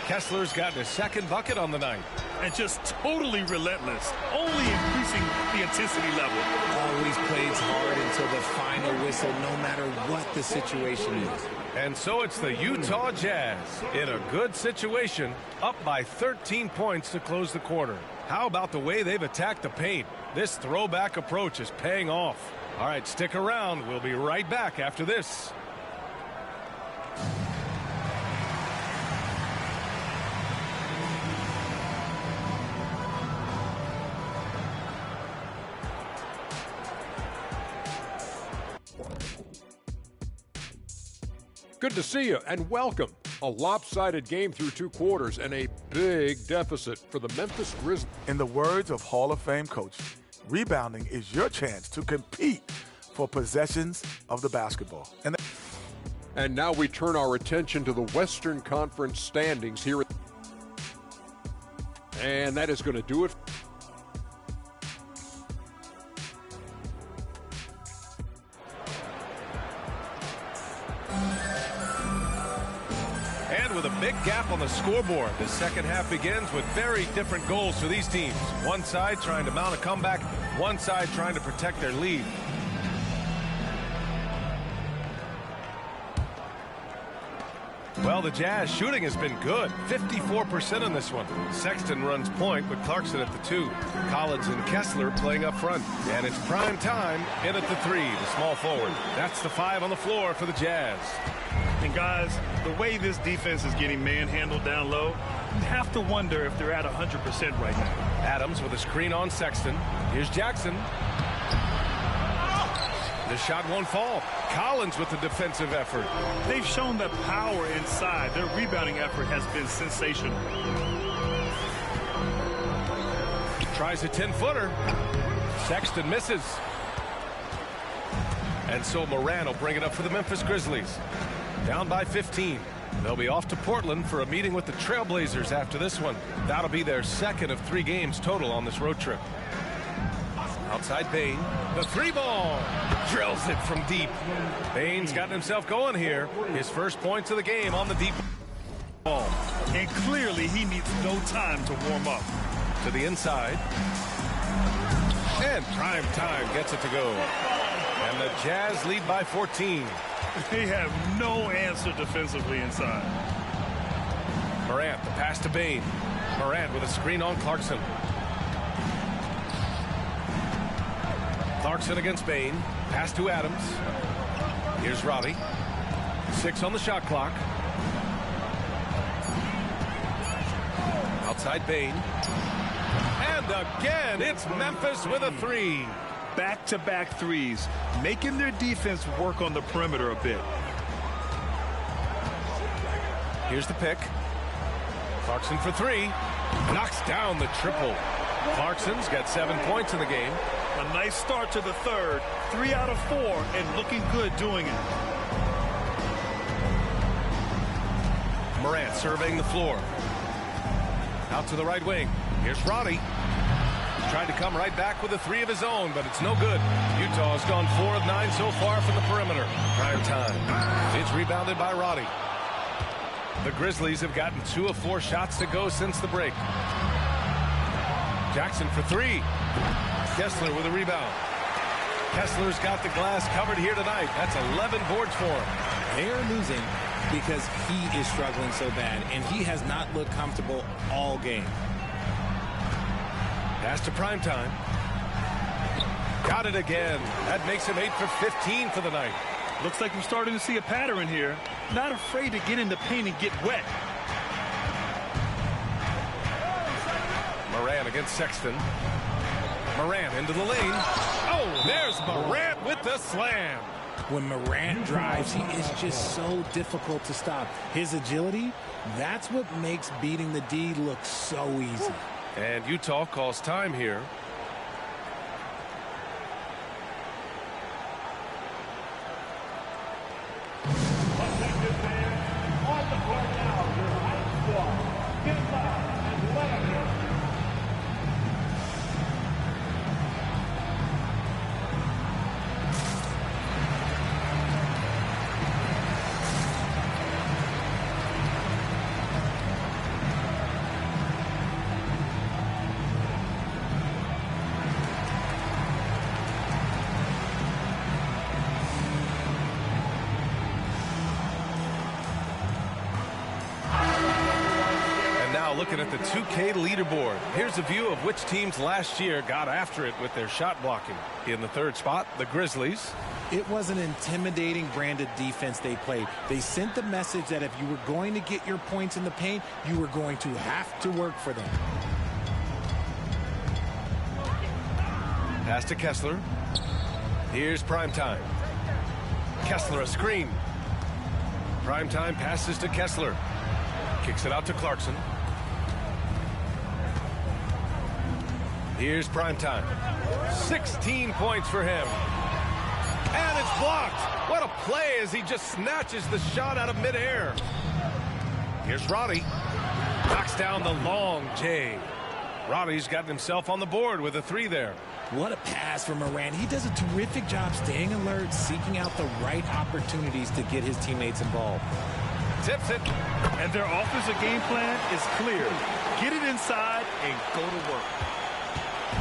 Kessler's gotten his second bucket on the night. And just totally relentless, only increasing the intensity level. Always plays hard until the final whistle, no matter what the situation is. And so it's the Utah Jazz in a good situation, up by 13 points to close the quarter. How about the way they've attacked the paint? This throwback approach is paying off. All right, stick around. We'll be right back after this. Good to see you and welcome. A lopsided game through 2 quarters and a big deficit for the Memphis Grizzlies. In the words of Hall of Fame coach, rebounding is your chance to compete for possessions of the basketball. And now we turn our attention to the Western Conference standings here. And that is going to do it. With a big gap on the scoreboard, the second half begins with very different goals for these teams. One side trying to mount a comeback, one side trying to protect their lead. Well, the Jazz shooting has been good. 54% on this one. Sexton runs point with Clarkson at the 2. Collins and Kessler playing up front. And it's prime time in at the 3, the small forward. That's the 5 on the floor for the Jazz. And guys, the way this defense is getting manhandled down low, you have to wonder if they're at 100% right now. Adams with a screen on Sexton. Here's Jackson. The shot won't fall. Collins with the defensive effort. They've shown the power inside. Their rebounding effort has been sensational. Tries a 10-footer. Sexton misses. And so Morant will bring it up for the Memphis Grizzlies. Down by 15. They'll be off to Portland for a meeting with the Trailblazers after this one. That'll be their second of 3 games total on this road trip. Outside Bane. The 3-ball. Drills it from deep. Bane's gotten himself going here. His first points of the game on the deep ball. And clearly he needs no time to warm up. To the inside. And prime time gets it to go. And the Jazz lead by 14. They have no answer defensively inside. Morant, the pass to Bane. Morant with a screen on Clarkson. Clarkson against Bane. Pass to Adams. Here's Roddy. 6 on the shot clock. Outside Bane. And again, it's Memphis with a 3. Back-to-back threes, making their defense work on the perimeter a bit. Here's the pick. Clarkson for 3. Knocks down the triple. Clarkson's got 7 points in the game. A nice start to the third. 3 out of 4 and looking good doing it. Morant surveying the floor. Out to the right wing. Here's Roddy. Tried to come right back with a 3 of his own, but it's no good. Utah has gone 4 of 9 so far from the perimeter. Prime time. It's rebounded by Roddy. The Grizzlies have gotten 2 of 4 shots to go since the break. Jackson for 3. Kessler with a rebound. Kessler's got the glass covered here tonight. That's 11 boards for him. They are losing because he is struggling so bad, and he has not looked comfortable all game. Pass to prime time. Got it again. That makes him 8 for 15 for the night. Looks like we're starting to see a pattern here. Not afraid to get in the paint and get wet. Morant against Sexton. Morant into the lane. Oh, there's Morant with the slam. When Morant drives, he is just so difficult to stop. His agility, that's what makes beating the D look so easy. And Utah calls time here. Looking at the 2K leaderboard. Here's a view of which teams last year got after it with their shot blocking. In the third spot, the Grizzlies. It was an intimidating branded defense they played. They sent the message that if you were going to get your points in the paint, you were going to have to work for them. Pass to Kessler. Here's Primetime. Kessler a screen. Primetime passes to Kessler. Kicks it out to Clarkson. Here's Primetime. 16 points for him. And it's blocked. What a play as he just snatches the shot out of midair. Here's Roddy. Knocks down the long J. Roddy's gotten himself on the board with a 3 there. What a pass from Morant. He does a terrific job staying alert, seeking out the right opportunities to get his teammates involved. Tips it. And their offensive game plan is clear. Get it inside and go to work.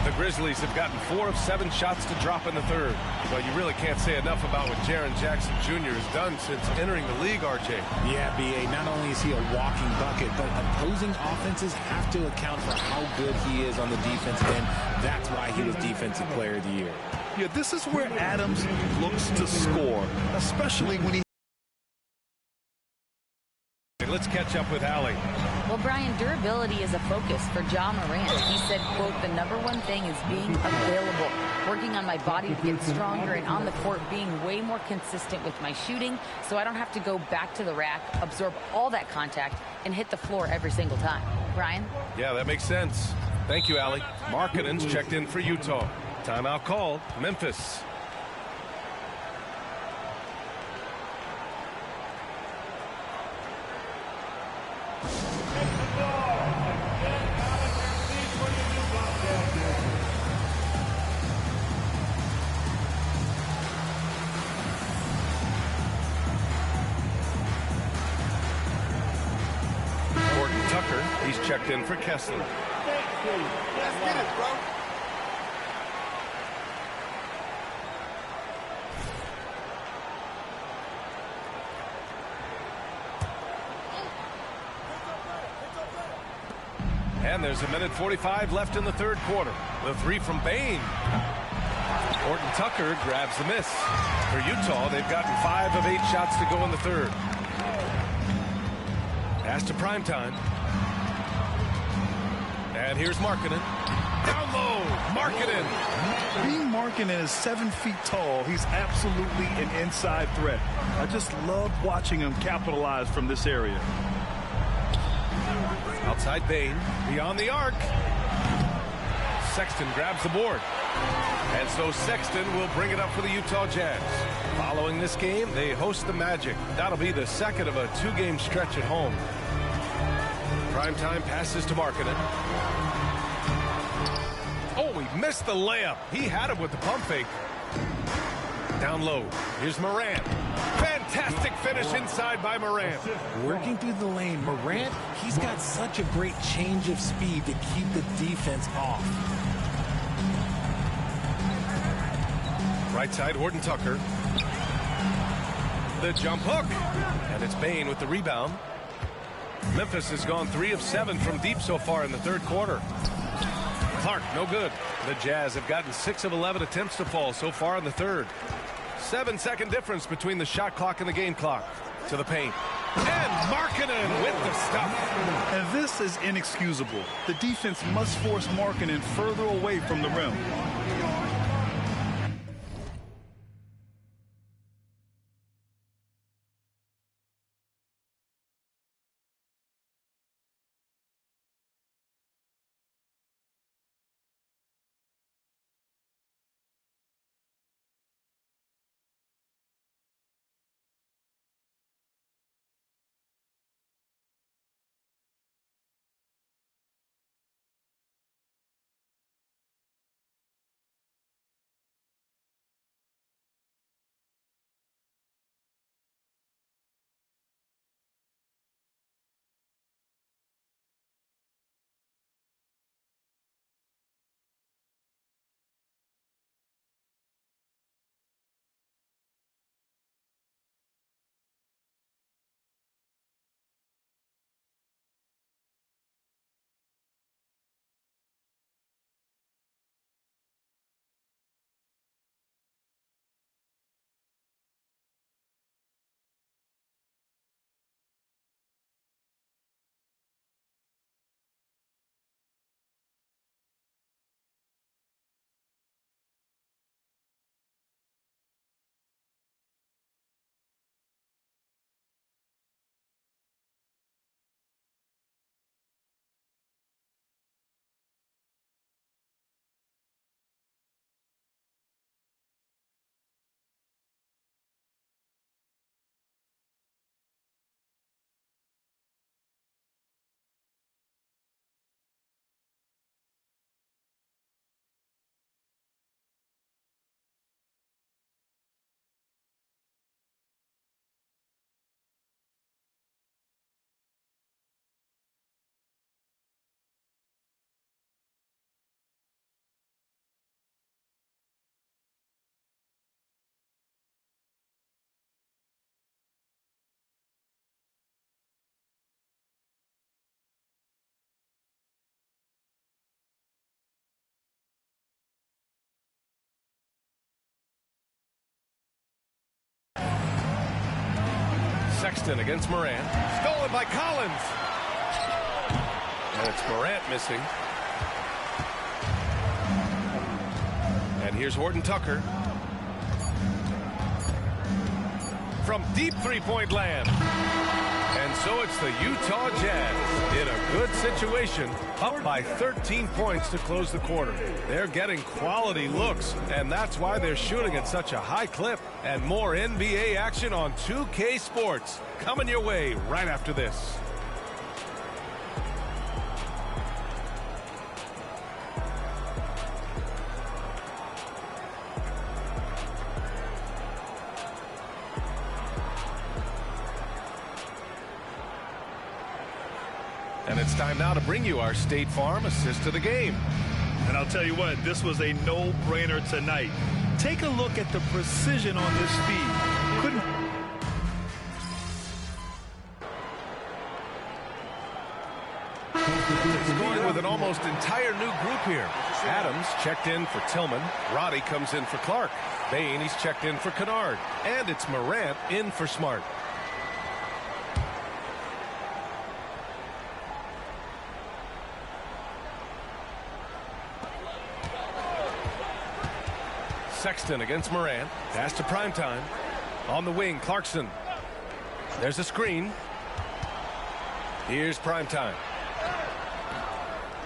The Grizzlies have gotten 4 of 7 shots to drop in the third. Well, you really can't say enough about what Jaren Jackson Jr. has done since entering the league, RJ. Yeah, B.A., not only is he a walking bucket, but opposing offenses have to account for how good he is on the defensive end. That's why he was Defensive Player of the Year. Yeah, this is where Adams looks to score, especially when he... Let's catch up with Allie. Well, Brian, durability is a focus for Ja Morant. He said, quote, the #1 thing is being available, working on my body to get stronger, and on the court being way more consistent with my shooting so I don't have to go back to the rack, absorb all that contact, and hit the floor every single time. Brian? Yeah, that makes sense. Thank you, Allie. Markkanen's checked in for Utah. Timeout called. Memphis. He's checked in for Kessler. Let's get it, bro. And there's 1:45 left in the third quarter. The 3 from Bane. Horton Tucker grabs the miss. For Utah, they've gotten 5 of 8 shots to go in the third. Pass to Primetime. And here's Markkanen. Down low, Markkanen. Being Markkanen is 7 feet tall. He's absolutely an inside threat. I just love watching him capitalize from this area. Outside Bane, beyond the arc. Sexton grabs the board. And so Sexton will bring it up for the Utah Jazz. Following this game, they host the Magic. That'll be the second of a 2-game stretch at home. Primetime passes to Markkanen. Oh, he missed the layup. He had him with the pump fake. Down low. Here's Morant. Fantastic finish inside by Morant. Working through the lane, Morant, he's got such a great change of speed to keep the defense off. Right side, Horton Tucker. The jump hook. And it's Bane with the rebound. Memphis has gone 3 of 7 from deep so far in the third quarter. Clark, no good. The Jazz have gotten 6 of 11 attempts to fall so far in the third. 7-second difference between the shot clock and the game clock. To the paint. And Markkanen with the stuff. And this is inexcusable. The defense must force Markkanen further away from the rim. Sexton against Morant. Stolen by Collins. And it's Morant missing. And here's Horton Tucker. From deep three-point land. And so it's the Utah Jazz in a good situation, up by 13 points to close the quarter. They're getting quality looks, and that's why they're shooting at such a high clip. And more NBA action on 2K Sports coming your way right after this. And it's time now to bring you our State Farm assist of the game. And I'll tell you what, this was a no-brainer tonight. Take a look at the precision on this feed. Couldn't... It's going with an almost entire new group here. Adams checked in for Tillman. Roddy comes in for Clark. Bane, he's checked in for Kennard. And it's Morant in for Smart. Sexton against Morant. Pass to Primetime. On the wing, Clarkson. There's a screen. Here's Primetime.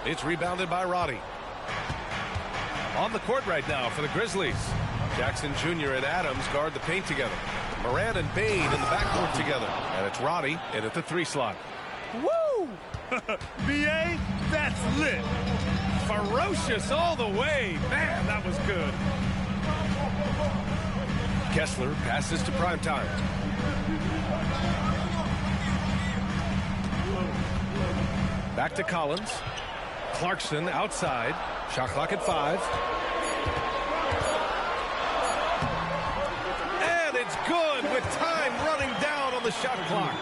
It's rebounded by Roddy. On the court right now for the Grizzlies. Jackson Jr. and Adams guard the paint together. Morant and Bane in the backcourt together. And it's Roddy in at the 3 slot. Woo! BA, that's lit. Ferocious all the way. Man, that was good. Kessler passes to Primetime. Back to Collins. Clarkson outside. Shot clock at 5. And it's good with time running down on the shot clock.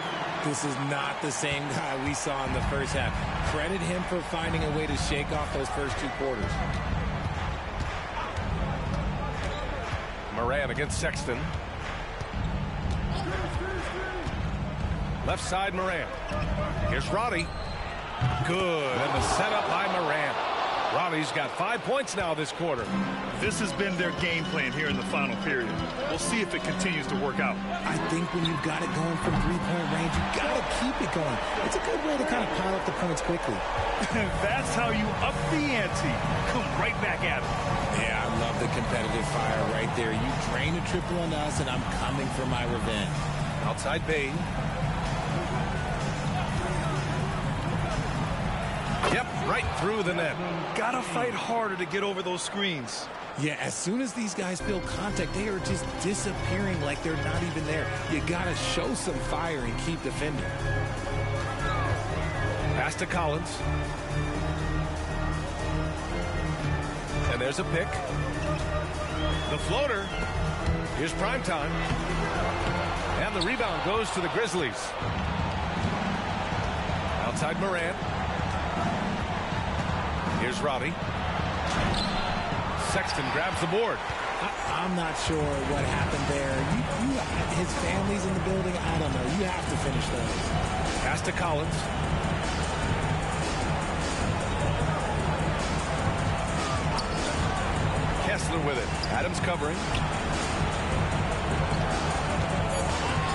This is not the same guy we saw in the first half. Credit him for finding a way to shake off those first 2 quarters. Morant against Sexton. Left side, Morant. Here's Roddy. Good, and the setup by Morant. Roddy's got 5 points now this quarter. This has been their game plan here in the final period. We'll see if it continues to work out. I think when you've got it going from three-point range, you got to keep it going. It's a good way to kind of pile up the points quickly. That's how you up the ante. Come right back at it. Yeah, I love the competitive fire right there. You drain a triple on us, and I'm coming for my revenge. Outside Bane. Yep, right through the net. Gotta fight harder to get over those screens. Yeah, as soon as these guys feel contact, they are just disappearing like they're not even there. You gotta show some fire and keep defending. Pass to Collins. And there's a pick. The floater. Here's prime time. And the rebound goes to the Grizzlies. Outside Morant. Here's Roddy. Sexton grabs the board. I'm not sure what happened there. His family's in the building. I don't know. You have to finish those. Pass to Collins. Kessler with it. Adams covering.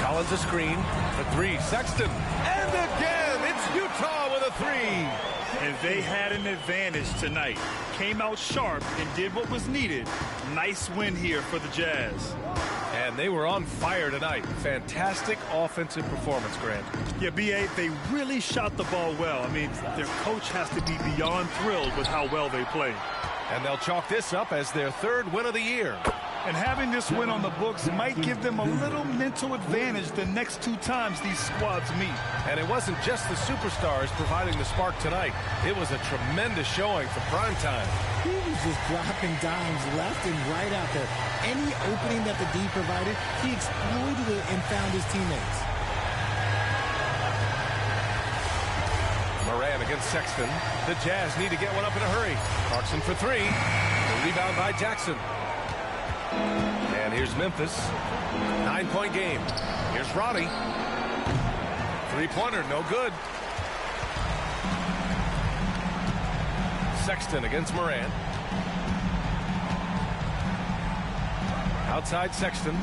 Collins a screen. The three. Sexton. And again, it's Utah with a three. And they had an advantage tonight. Came out sharp and did what was needed. Nice win here for the Jazz. And they were on fire tonight. Fantastic offensive performance, Grant. Yeah, B.A., they really shot the ball well. I mean, their coach has to be beyond thrilled with how well they played. And they'll chalk this up as their third win of the year. And having this win on the books might give them a little mental advantage the next two times these squads meet. And it wasn't just the superstars providing the spark tonight. It was a tremendous showing for primetime. He was just dropping dimes left and right out there. Any opening that the D provided, he exploited it and found his teammates. Moran against Sexton. The Jazz need to get one up in a hurry. Clarkson for three. The rebound by Jackson. And here's Memphis. 9-point game. Here's Roddy. Three-pointer, no good. Sexton against Moran. Outside Sexton.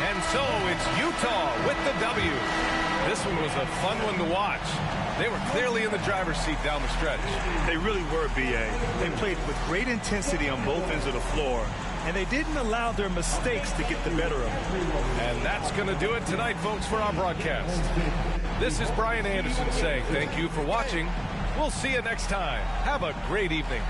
And so it's Utah with the W. This one was a fun one to watch. They were clearly in the driver's seat down the stretch. They really were, B.A. They played with great intensity on both ends of the floor, and they didn't allow their mistakes to get the better of them. And that's going to do it tonight, folks, for our broadcast. This is Brian Anderson saying thank you for watching. We'll see you next time. Have a great evening.